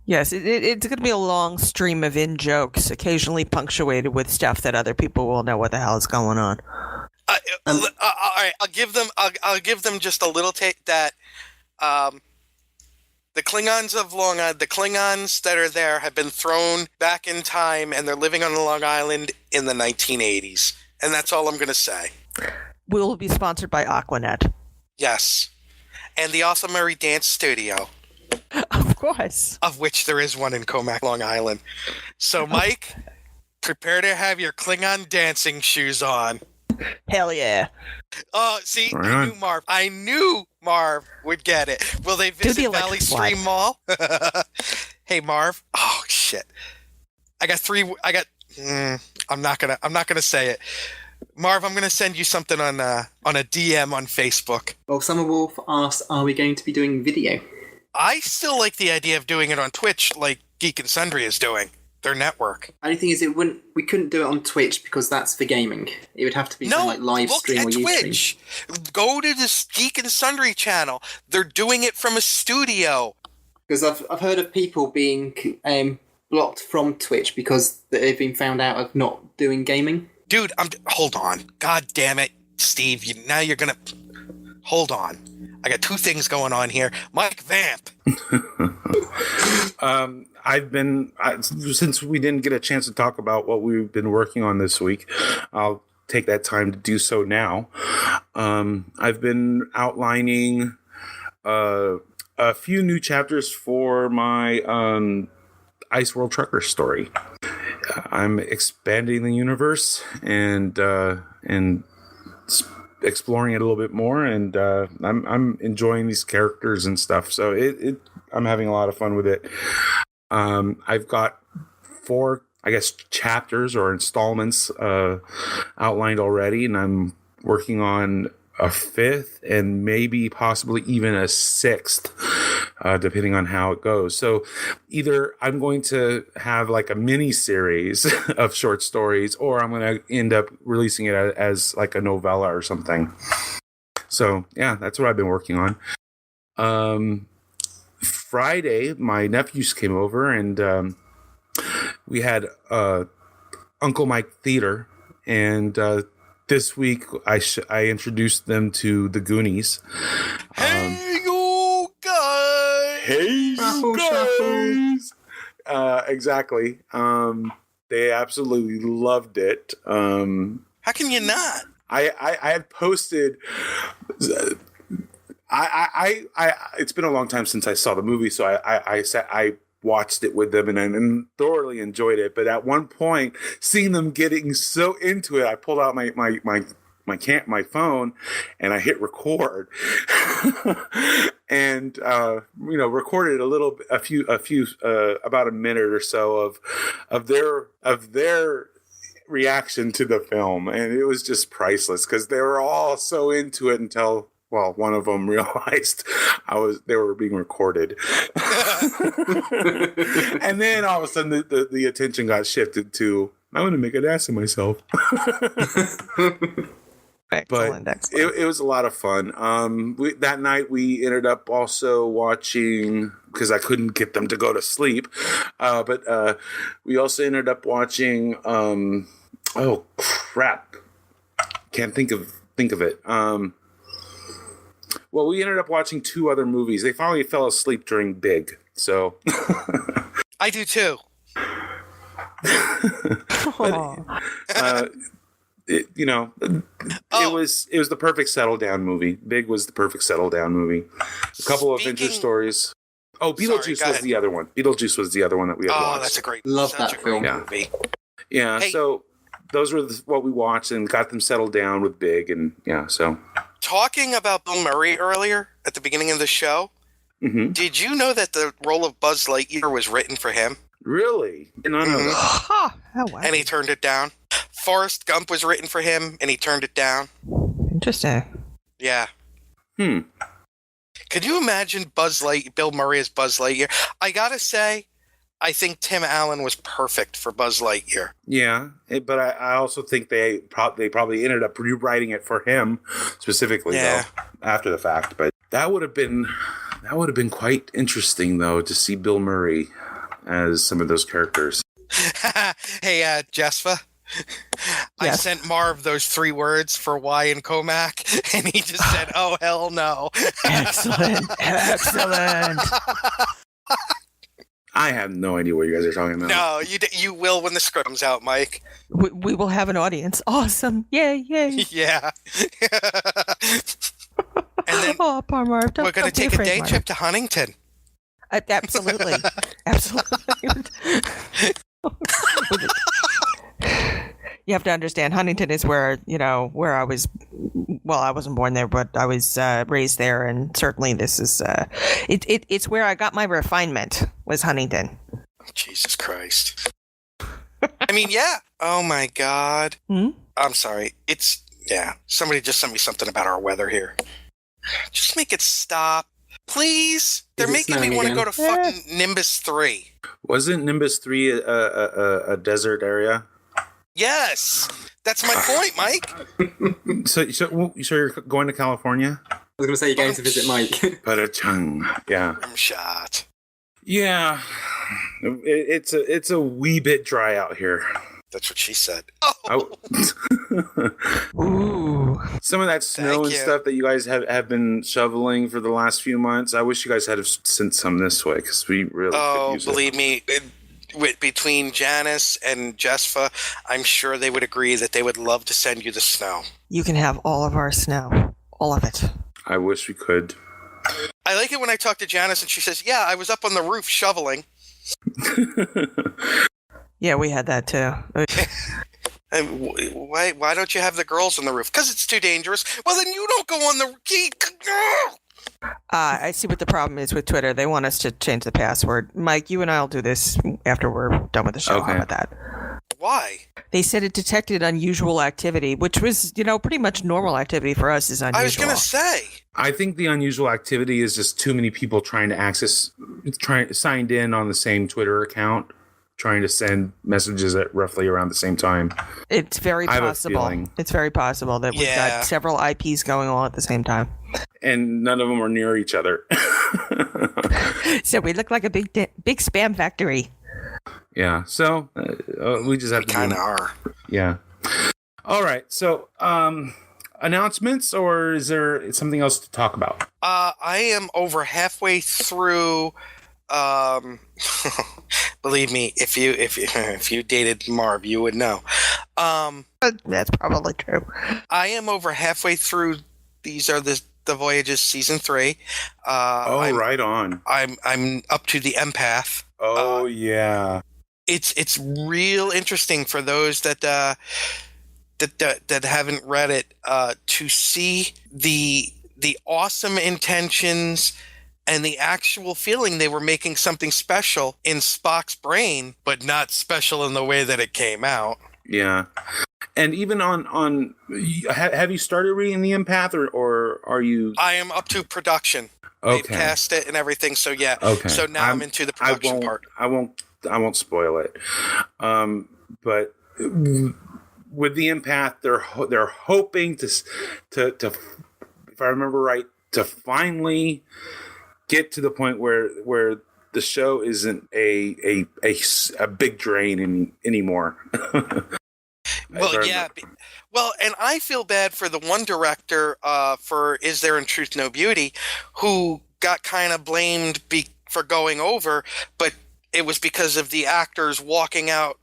Yes, it's going to be a long stream of in-jokes, occasionally punctuated with stuff that other people will know what the hell is going on. All right, I'll give them just a little take that the Klingons of Long Island, the Klingons that are there have been thrown back in time, and they're living on Long Island in the 1980s. And that's all I'm going to say. We'll be sponsored by Aquanet. Yes. And the Awesome Murray Dance Studio. Of course. Of which there is one in Comac, Long Island. So, Mike, prepare to have your Klingon dancing shoes on. Hell yeah. Oh, see, I knew Marv would get it. Will they visit Valley Stream Mall? Hey, Marv. Oh, shit. I'm not gonna say it. Marv, I'm gonna send you something on a DM on Facebook. Well, Summerwolf asked, are we going to be doing video? I still like the idea of doing it on Twitch, like Geek and Sundry is doing their network. Only thing is, we couldn't do it on Twitch because that's for gaming. It would have to be some like live stream or Twitch. Go to the Geek and Sundry channel. They're doing it from a studio. Because I've heard of people being blocked from Twitch because they've been found out of not doing gaming. Dude, hold on. God damn it, Steve. Now you're gonna hold on. I got two things going on here. Mike Vamp. Since we didn't get a chance to talk about what we've been working on this week, I'll take that time to do so now. I've been outlining a few new chapters for my Ice World Trucker story. I'm expanding the universe and exploring it a little bit more, and I'm enjoying these characters and stuff. So I'm having a lot of fun with it. I've got 4, I guess, chapters or installments outlined already, and I'm working on a 5th and maybe possibly even a 6th, depending on how it goes. So either I'm going to have like a mini series of short stories, or I'm going to end up releasing it as like a novella or something. So yeah, that's what I've been working on. Friday, my nephews came over, and we had Uncle Mike Theater, and this week I introduced them to the Goonies. Hey, you guys! Hey, you guys! Exactly. They absolutely loved it. How can you not? I had posted. It's been a long time since I saw the movie, so I watched it with them and thoroughly enjoyed it. But at one point, seeing them getting so into it, I pulled out my phone and I hit record and recorded about a minute or so of their reaction to the film, and it was just priceless because they were all so into it until one of them realized they were being recorded. And then all of a sudden the attention got shifted to, I'm going to make an ass of myself. Excellent. It was a lot of fun. That night we ended up also watching, because I couldn't get them to go to sleep, but we also ended up watching, oh crap, can't think of it. Well, we ended up watching 2 other movies. They finally fell asleep during Big, so. I do too. It was the perfect settle down movie. Big was the perfect settle down movie. A couple of adventure stories. Oh, Beetlejuice was the other one. Beetlejuice was the other one that we had watched. Oh, that's a great. Love that film. Movie. Yeah. Hey. So those were what we watched and got them settled down with Big, and so. Talking about Bill Murray earlier at the beginning of the show, Did you know that the role of Buzz Lightyear was written for him? Really? Did not know that. Oh, wow. And he turned it down. Forrest Gump was written for him, and he turned it down. Interesting. Yeah. Could you imagine Bill Murray as Buzz Lightyear? I gotta say, I think Tim Allen was perfect for Buzz Lightyear. Yeah, but I also think they probably ended up rewriting it for him specifically, though, after the fact. But that would have been quite interesting, though, to see Bill Murray as some of those characters. Hey, Jesfa. I sent Marv those 3 words for Y and Comac, and he just said, "Oh, hell no." Excellent. Excellent. I have no idea what you guys are talking about. No, you will when the script comes out, Mike. We will have an audience. Awesome. Yay, yay. Yeah. And then poor Marv. We're going to take a day trip to Huntington. Absolutely. Absolutely. You have to understand, Huntington is where I was, well, I wasn't born there, but I was raised there, and certainly this is, it's where I got my refinement, was Huntington. Jesus Christ. I mean, yeah. Oh, my God. I'm sorry. Somebody just sent me something about our weather here. Just make it stop. Please. They're making me want to go to fucking Nimbus 3. Wasn't Nimbus 3 a desert area? Yes, that's my point, Mike. So you're going to California? I was going to say you're going to visit Mike. Ba-da-chung. Yeah. I'm shot. Yeah, it's a wee bit dry out here. That's what she said. Oh. Ooh. Some of that snow and stuff that you guys have been shoveling for the last few months. I wish you guys had sent some this way because we really could use believe me. Between Janice and Jesfa, I'm sure they would agree that they would love to send you the snow. You can have all of our snow. All of it. I wish we could. I like it when I talk to Janice and she says, "Yeah, I was up on the roof shoveling." Yeah, we had that too. And why don't you have the girls on the roof? Because it's too dangerous. Well, then you don't go on the roof. I see what the problem is with Twitter. They want us to change the password. Mike, you and I will do this after we're done with the show. Okay. How about that? Why? They said it detected unusual activity, which was, pretty much normal activity for us is unusual. I was going to say. I think the unusual activity is just too many people signed in on the same Twitter account, trying to send messages at roughly around the same time. It's very possible. It's very possible that we've got several IPs going on at the same time. And none of them are near each other. So we look like a big spam factory. Yeah. So we just have to kind of are. Yeah. All right. So announcements, or is there something else to talk about? I am over halfway through. Believe me, if you dated Marv, you would know. That's probably true. I am over halfway through. These are the the Voyages season 3. Right on. I'm up to the Empath. Oh yeah. It's real interesting for those that haven't read it to see the awesome intentions and the actual feeling they were making something special in Spock's brain, but not special in the way that it came out. Yeah. And even on have you started reading The Empath, or are you? I am up to production. Okay. They've cast it and everything, so yeah. Okay. So now I'm into the production part. I won't spoil it. But with The Empath, they're hoping to, if I remember right, to finally get to the point where the show isn't a big drain anymore. Well, yeah. Well, and I feel bad for the one director for Is There in Truth No Beauty, who got kind of blamed for going over, but it was because of the actors walking out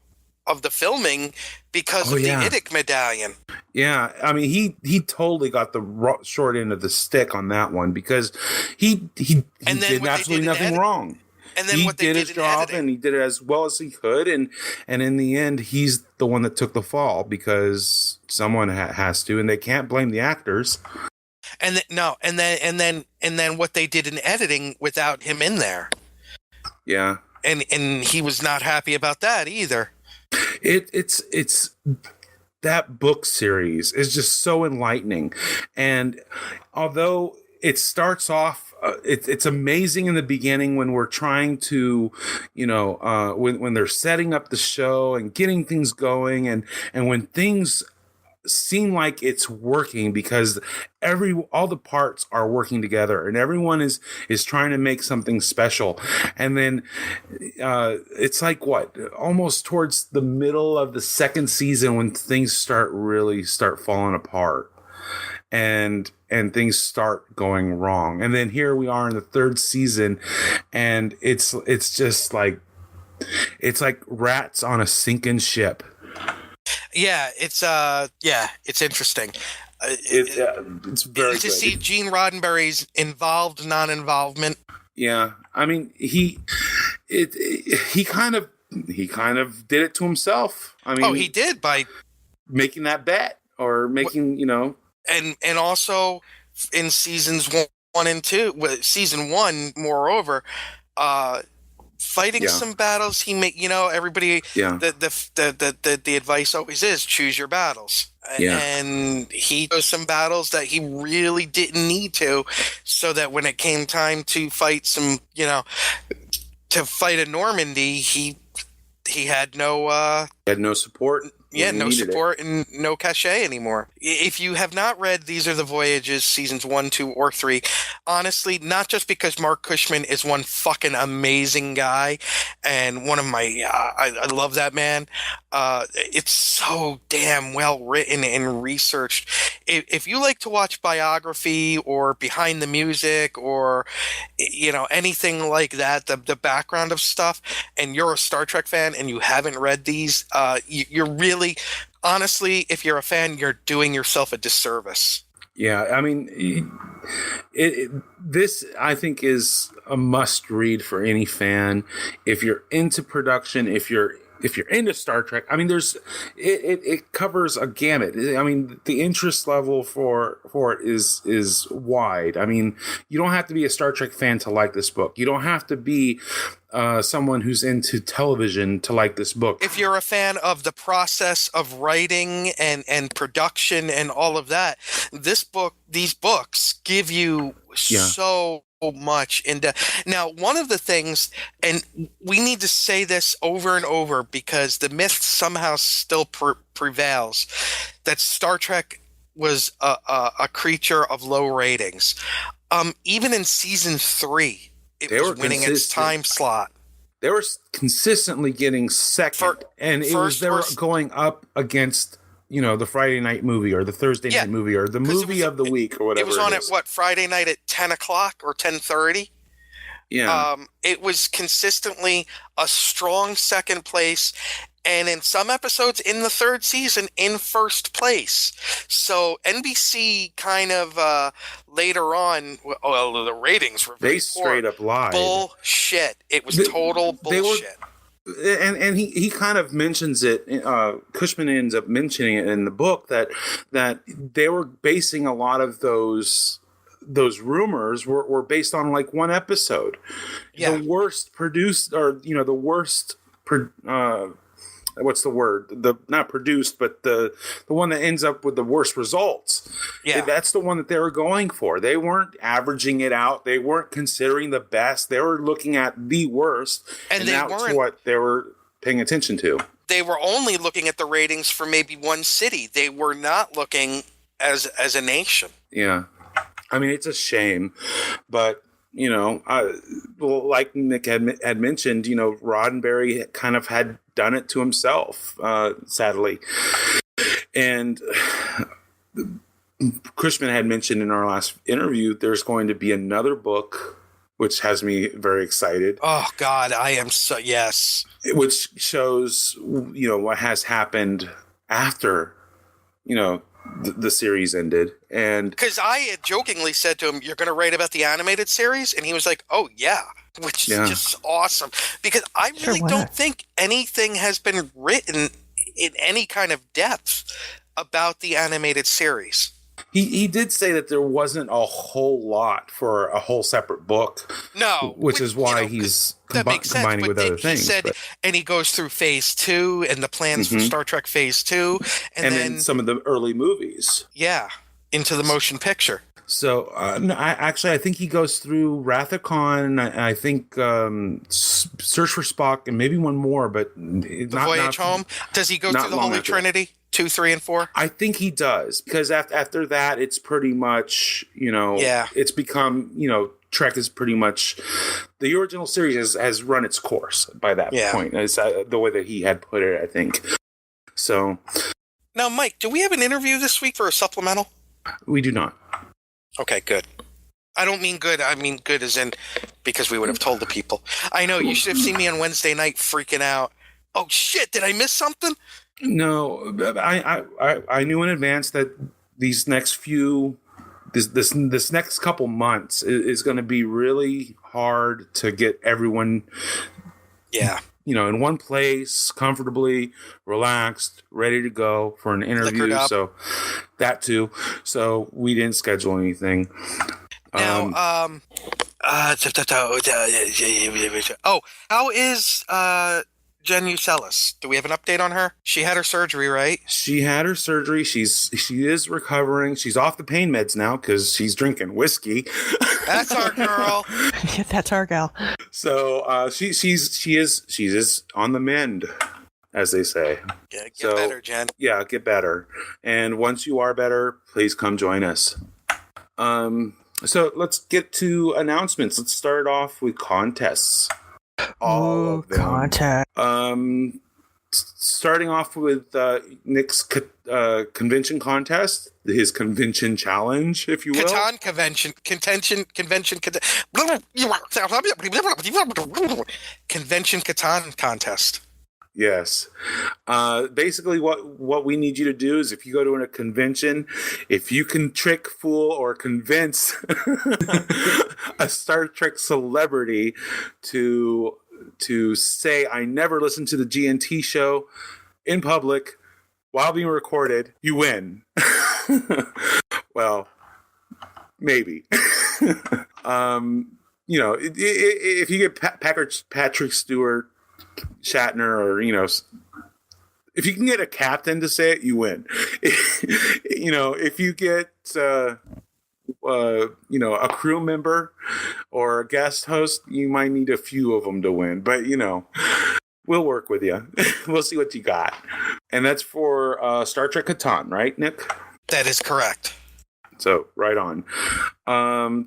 of the filming because of the IDIC medallion. Yeah, I mean, he totally got the short end of the stick on that one, because he did absolutely nothing wrong. And then he what they did his job, and he did it as well as he could, and in the end, he's the one that took the fall, because someone has to, and they can't blame the actors. And then what they did in editing without him in there. Yeah, and he was not happy about that either. It's that book series is just so enlightening, and although it starts off. It's amazing in the beginning when we're trying to, when they're setting up the show and getting things going, and when things seem like it's working, because all the parts are working together and everyone is trying to make something special. And then it's like almost towards the middle of the second season when things start falling apart. And things start going wrong. And then here we are in the third season, and it's just like rats on a sinking ship. Yeah, it's interesting. It's very good to see Gene Roddenberry's involved non-involvement. Yeah, I mean he kind of did it to himself. I mean, he did by making that bet or making And also in seasons 1 and 2, season 1, moreover, fighting some battles. He everybody. Yeah. The advice always is choose your battles. Yeah. And he chose some battles that he really didn't need to, so that when it came time to fight to fight a Normandy, he had no support. Yeah, no support and no cachet anymore. If you have not read These Are the Voyages, seasons 1, 2, or 3, honestly, not just because Mark Cushman is one fucking amazing guy and one of my, I love that man. It's so damn well written and researched. If you like to watch biography or behind the music or, anything like that, the background of stuff, and you're a Star Trek fan and you haven't read these, you're really, honestly, if you're a fan, you're doing yourself a disservice. Yeah, I mean, this I think is a must read for any fan. If you're into production, if you're into Star Trek, I mean, it covers a gamut. I mean, the interest level for it is wide. I mean, you don't have to be a Star Trek fan to like this book. You don't have to be someone who's into television to like this book. If you're a fan of the process of writing and production and all of that, these books give you so much into. Now, one of the things, and we need to say this over and over because the myth somehow still prevails, that Star Trek was a creature of low ratings. Even in season 3, it was winning its time slot. They were consistently getting second, they were going up against the Friday night movie or the Thursday night movie or the movie of the week or whatever. It was on at Friday night at 10 o'clock or 10:30. Yeah. It was consistently a strong second place, and in some episodes in the third season in first place. So NBC kind of later on, well, the ratings were very straight up lied. Bullshit. It was total bullshit. And he kind of mentions it. Cushman ends up mentioning it in the book that they were basing a lot of those rumors were based on like one episode. Yeah. The worst produced, or the worst. What's the word? Not produced, but the one that ends up with the worst results. Yeah, that's the one that they were going for. They weren't averaging it out. They weren't considering the best. They were looking at the worst, and that's what they were paying attention to. They were only looking at the ratings for maybe one city. They were not looking as a nation. Yeah, I mean, it's a shame, but. Like Nick had mentioned, Roddenberry kind of had done it to himself, sadly. And Cushman had mentioned in our last interview, there's going to be another book, which has me very excited. Oh, God, I am so, yes. Which shows, what has happened after, the series ended. And because I had jokingly said to him, "You're going to write about the animated series?" And he was like, "Oh yeah," which is just awesome, because I really don't think anything has been written in any kind of depth about the animated series. He did say that there wasn't a whole lot for a whole separate book. No, which is why he's combining with other things. And he goes through Phase 2 and the plans for Star Trek Phase 2, and then some of the early movies. Yeah, into the motion picture. So, I think he goes through Wrath of Khan. I think Search for Spock, and maybe one more, but the Voyage Home. Does he go through the Holy Trinity? 2, 3, and 4? I think he does, because after that, it's pretty much, it's become, Trek is pretty much, the original series has run its course by that point. Is the way that he had put it, I think. So. Now, Mike, do we have an interview this week for a supplemental? We do not. Okay, good. I don't mean good. I mean good as in because we would have told the people. I know, you should have seen me on Wednesday night freaking out. Oh, shit, did I miss something? No, I knew in advance that these next this next couple months is going to be really hard to get everyone, in one place, comfortably, relaxed, ready to go for an interview. So that too. So we didn't schedule anything. Now, how is Jen Ucelis? Do we have an update on her? She had her surgery, right? She had her surgery. She is recovering. She's off the pain meds now because she's drinking whiskey. That's our girl. That's our gal. So she is on the mend, as they say. Yeah, get better, Jen. Yeah, get better. And once you are better, please come join us. So let's get to announcements. Let's start off with contests. All of them. Contact. Starting off with Nick's convention contest, his convention challenge, if you will. Catan convention. Convention Catan contest. Yes. Basically, what we need you to do is, if you go to a convention, if you can trick, fool, or convince a Star Trek celebrity to say, "I never listened to the GNT show" in public while being recorded, you win. Well, maybe. If you get Patrick Stewart, Shatner, or if you can get a captain to say it, you win. If you get a crew member or a guest host, you might need a few of them to win, but we'll work with you. We'll see what you got. And that's for Star Trek Catan, right, Nick? That is correct. So right on.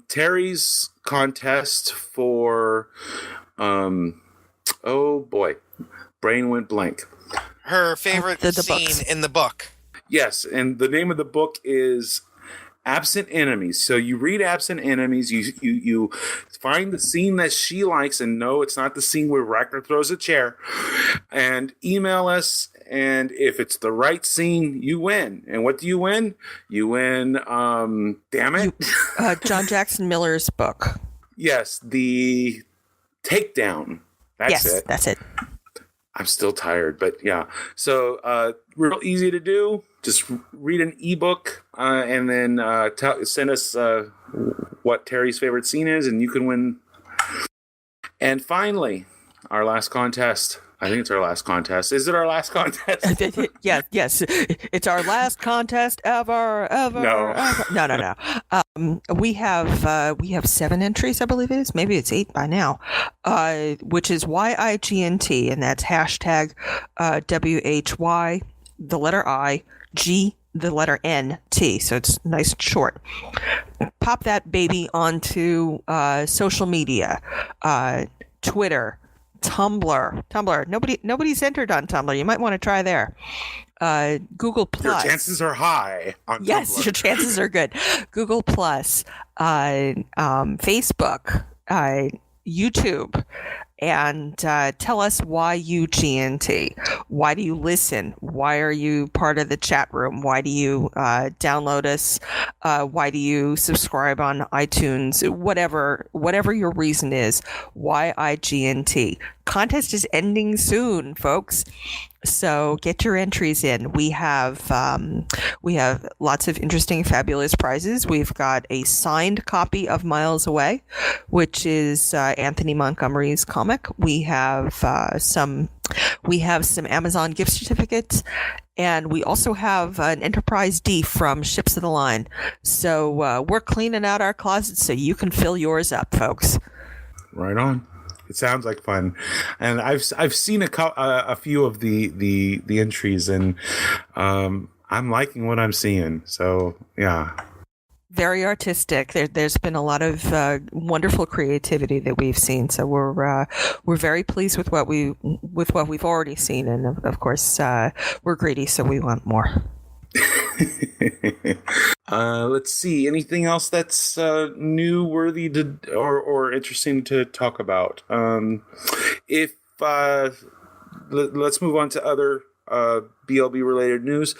Terry's contest for oh boy, brain went blank. Her favorite scene in the book. Yes, and the name of the book is Absent Enemies. So you read Absent Enemies, you find the scene that she likes, and no, it's not the scene where Ragnar throws a chair, and email us. And if it's the right scene, you win. And what do you win? You win, damn it. John Jackson Miller's book. Yes, the Takedown. That's it. That's it. I'm still tired, but yeah. So real easy to do. Just read an ebook and then send us what Terry's favorite scene is, and you can win. And finally, our last contest. I think it's our last contest. Is it our last contest? Yes. It's our last contest ever. No. We have 7 entries, I believe it is. Maybe it's 8 by now. Which is YIGNT, and that's hashtag WHY, the letter I, G, the letter NT. So it's nice and short. Pop that baby onto social media, Twitter, Tumblr. Nobody's entered on Tumblr. You might want to try there. Google Plus. Your chances are high on Yes, Tumblr. Your chances are good. Google Plus, Facebook, YouTube, and tell us why you GNT. Why do you listen? Why are you part of the chat room? Why do you download us? Why do you subscribe on iTunes? Whatever your reason is, why IGNT. Contest is ending soon, folks. So get your entries in. We have lots of interesting, fabulous prizes. We've got a signed copy of Miles Away, which is Anthony Montgomery's comic. We have some Amazon gift certificates, and we also have an Enterprise D from Ships of the Line. So we're cleaning out our closets so you can fill yours up, folks. Right on. It sounds like fun, and I've seen a few of the entries, and I'm liking what I'm seeing. So yeah, very artistic. There's been a lot of wonderful creativity that we've seen. So we're very pleased with what we've already seen, and of course we're greedy, so we want more. Let's see. Anything else that's new-worthy to or interesting to talk about? Let's move on to other BLB-related news.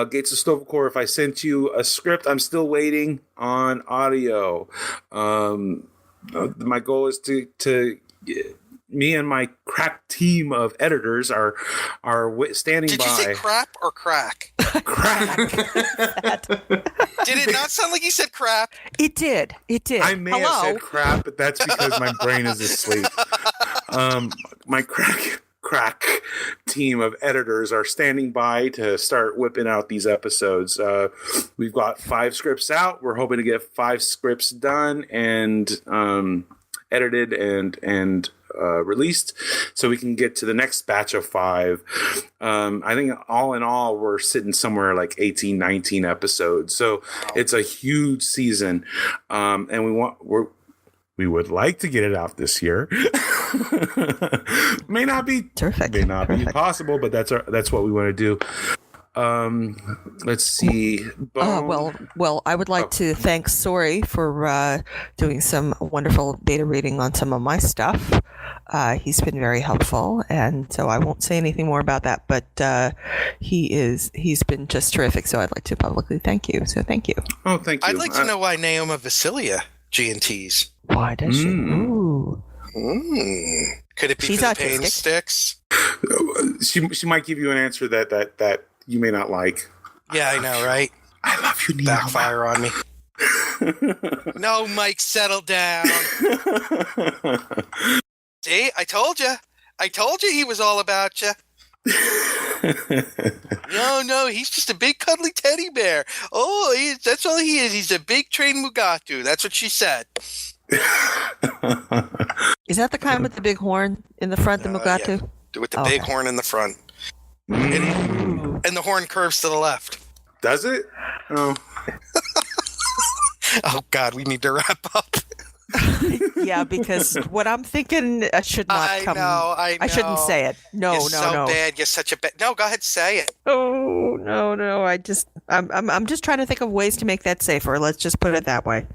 Gates of Stavacor, if I sent you a script, I'm still waiting on audio. My goal is to me and my crack team of editors are standing by. Did you say crap or crack? Crack. Did it not sound like you said crap? It did. I may have said crap, but that's because my brain is asleep. My crack team of editors are standing by to start whipping out these episodes. We've got 5 scripts out. We're hoping to get 5 scripts done and edited and released, so we can get to the next batch of 5. I think all in all, we're sitting somewhere like 18, 19 episodes. So it's a huge season, and we would like to get it out this year. May not be perfect. May not be possible, but that's what we want to do. Let's see. Well, I would like to thank Sori for doing some wonderful beta reading on some of my stuff. He's been very helpful, and so I won't say anything more about that, but he's been just terrific, so I'd like to publicly thank you. So thank you. Oh, thank you. I'd like to know why Naoma Vasilia GNTs. Why does she? Ooh. Could it be She's for the autistic. pain sticks? She might give you an answer that you may not like. Yeah, I know, right? I love you, Neil. Backfire on me. No, Mike, settle down. See, I told you he was all about you. No, he's just a big cuddly teddy bear. Oh, that's all he is. He's a big trained Mugatu. That's what she said. Is that the kind with the big horn in the front, the Mugatu? Yeah. With the big horn in the front. And the horn curves to the left. Does it? Oh. Oh, God, we need to wrap up. Yeah, because what I'm thinking should not come. I know. I shouldn't say it. No, You're no, so no. bad. You're such a bad. No, go ahead, say it. Oh, no. I'm just trying to think of ways to make that safer. Let's just put it that way.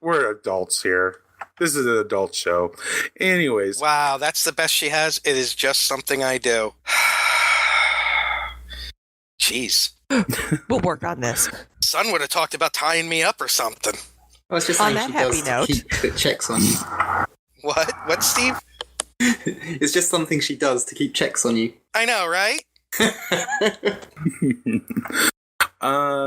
We're adults here. This is an adult show. Anyways. Wow, that's the best she has. It is just something I do. Jeez. We'll work on this. Son would have talked about tying me up or something. I was just on saying that she happy does note. to keep the checks on you. What? What, Steve? It's just something she does to keep checks on you. I know, right?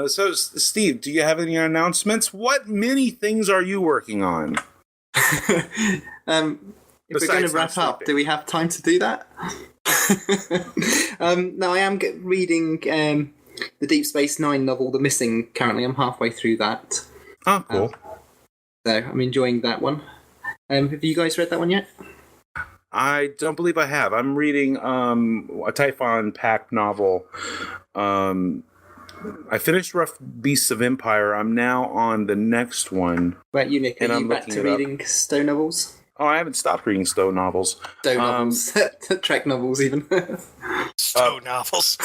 So, Steve, do you have any announcements? What many things are you working on? If we're going to wrap up, do we have time to do that? No, I am reading the Deep Space Nine novel, The Missing, currently. I'm halfway through that. Oh, cool. So I'm enjoying that one. Have you guys read that one yet? I don't believe I have. I'm reading a Typhon Pack novel. I finished Rough Beasts of Empire. I'm now on the next one. Right, you, Nick, are you back to reading Stowe novels? Oh, I haven't stopped reading Stowe novels. Stowe novels. Trek novels, even. Stowe novels.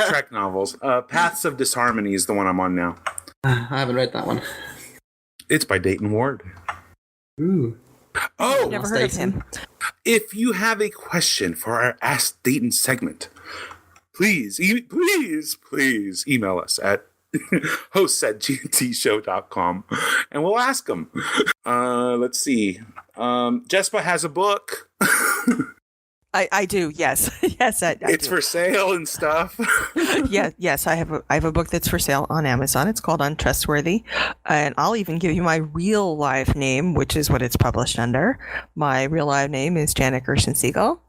Trek novels. Paths of Disharmony is the one I'm on now. I haven't read that one. It's by Dayton Ward. Ooh. Oh, never heard of him. If you have a question for our Ask Dayton segment, please email us at hosts@gntshow.com and we'll ask them. Let's see. Jespa has a book. I do, yes. Yes, I it's do. for sale and stuff. Yes, I have a book that's for sale on Amazon. It's called Untrustworthy, and I'll even give you my real live name, which is what it's published under. My real live name is Janet Gershon-Siegel.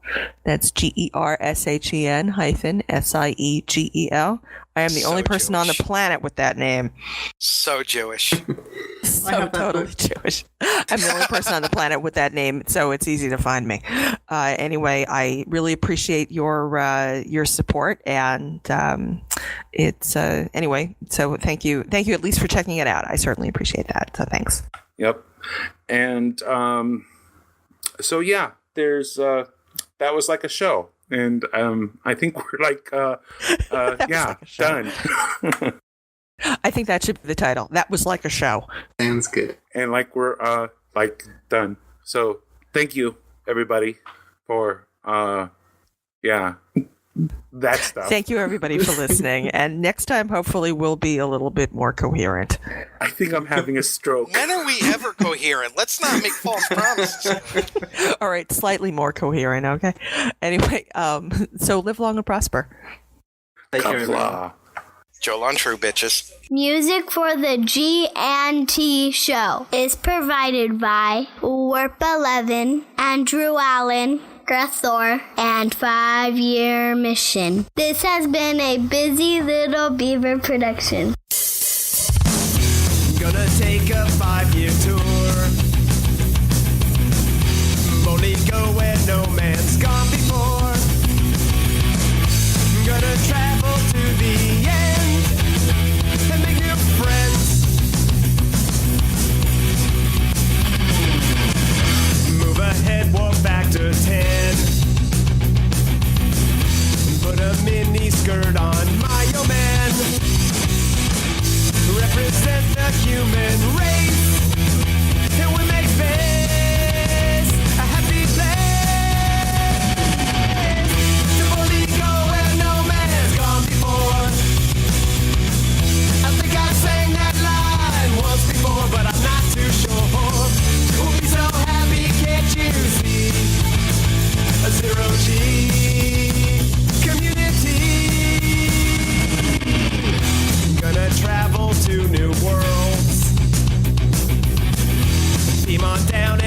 That's GERSHEN-SIEGEL. I am the only person on the planet with that name. So Jewish. So totally Jewish. I'm the only person on the planet with that name, so it's easy to find me. Anyway, I really appreciate your support, and it's anyway. So thank you at least for checking it out. I certainly appreciate that. So thanks. Yep, and so yeah, there's that was like a show. And I think we're like, done. I think that should be the title. That was like a show. Sounds good. And like we're done. So thank you, everybody, for that stuff. Thank you, everybody, for listening. And next time, hopefully, we'll be a little bit more coherent. I think I'm having a stroke. When are we ever coherent? Let's not make false promises. All right, slightly more coherent, okay? Anyway, so live long and prosper. Take care, everyone. Joel on True, bitches. Music for the G&T show is provided by Warp 11, Andrew Allen, Grethor, and 5-Year Mission. This has been a Busy Little Beaver production. Gonna take a 5-year tour. Boldly go where no man's gone before. Gonna travel to the end and make new friends. Move ahead, walk factor 10. Put a mini skirt on my old man. Represent the human race. And we make space a happy place. To boldly go where no man has gone before. I think I sang that line once before, but I'm not too sure. We'll be so happy, can't you see? A zero-G community. Gonna travel to new worlds. Beam on down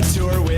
tour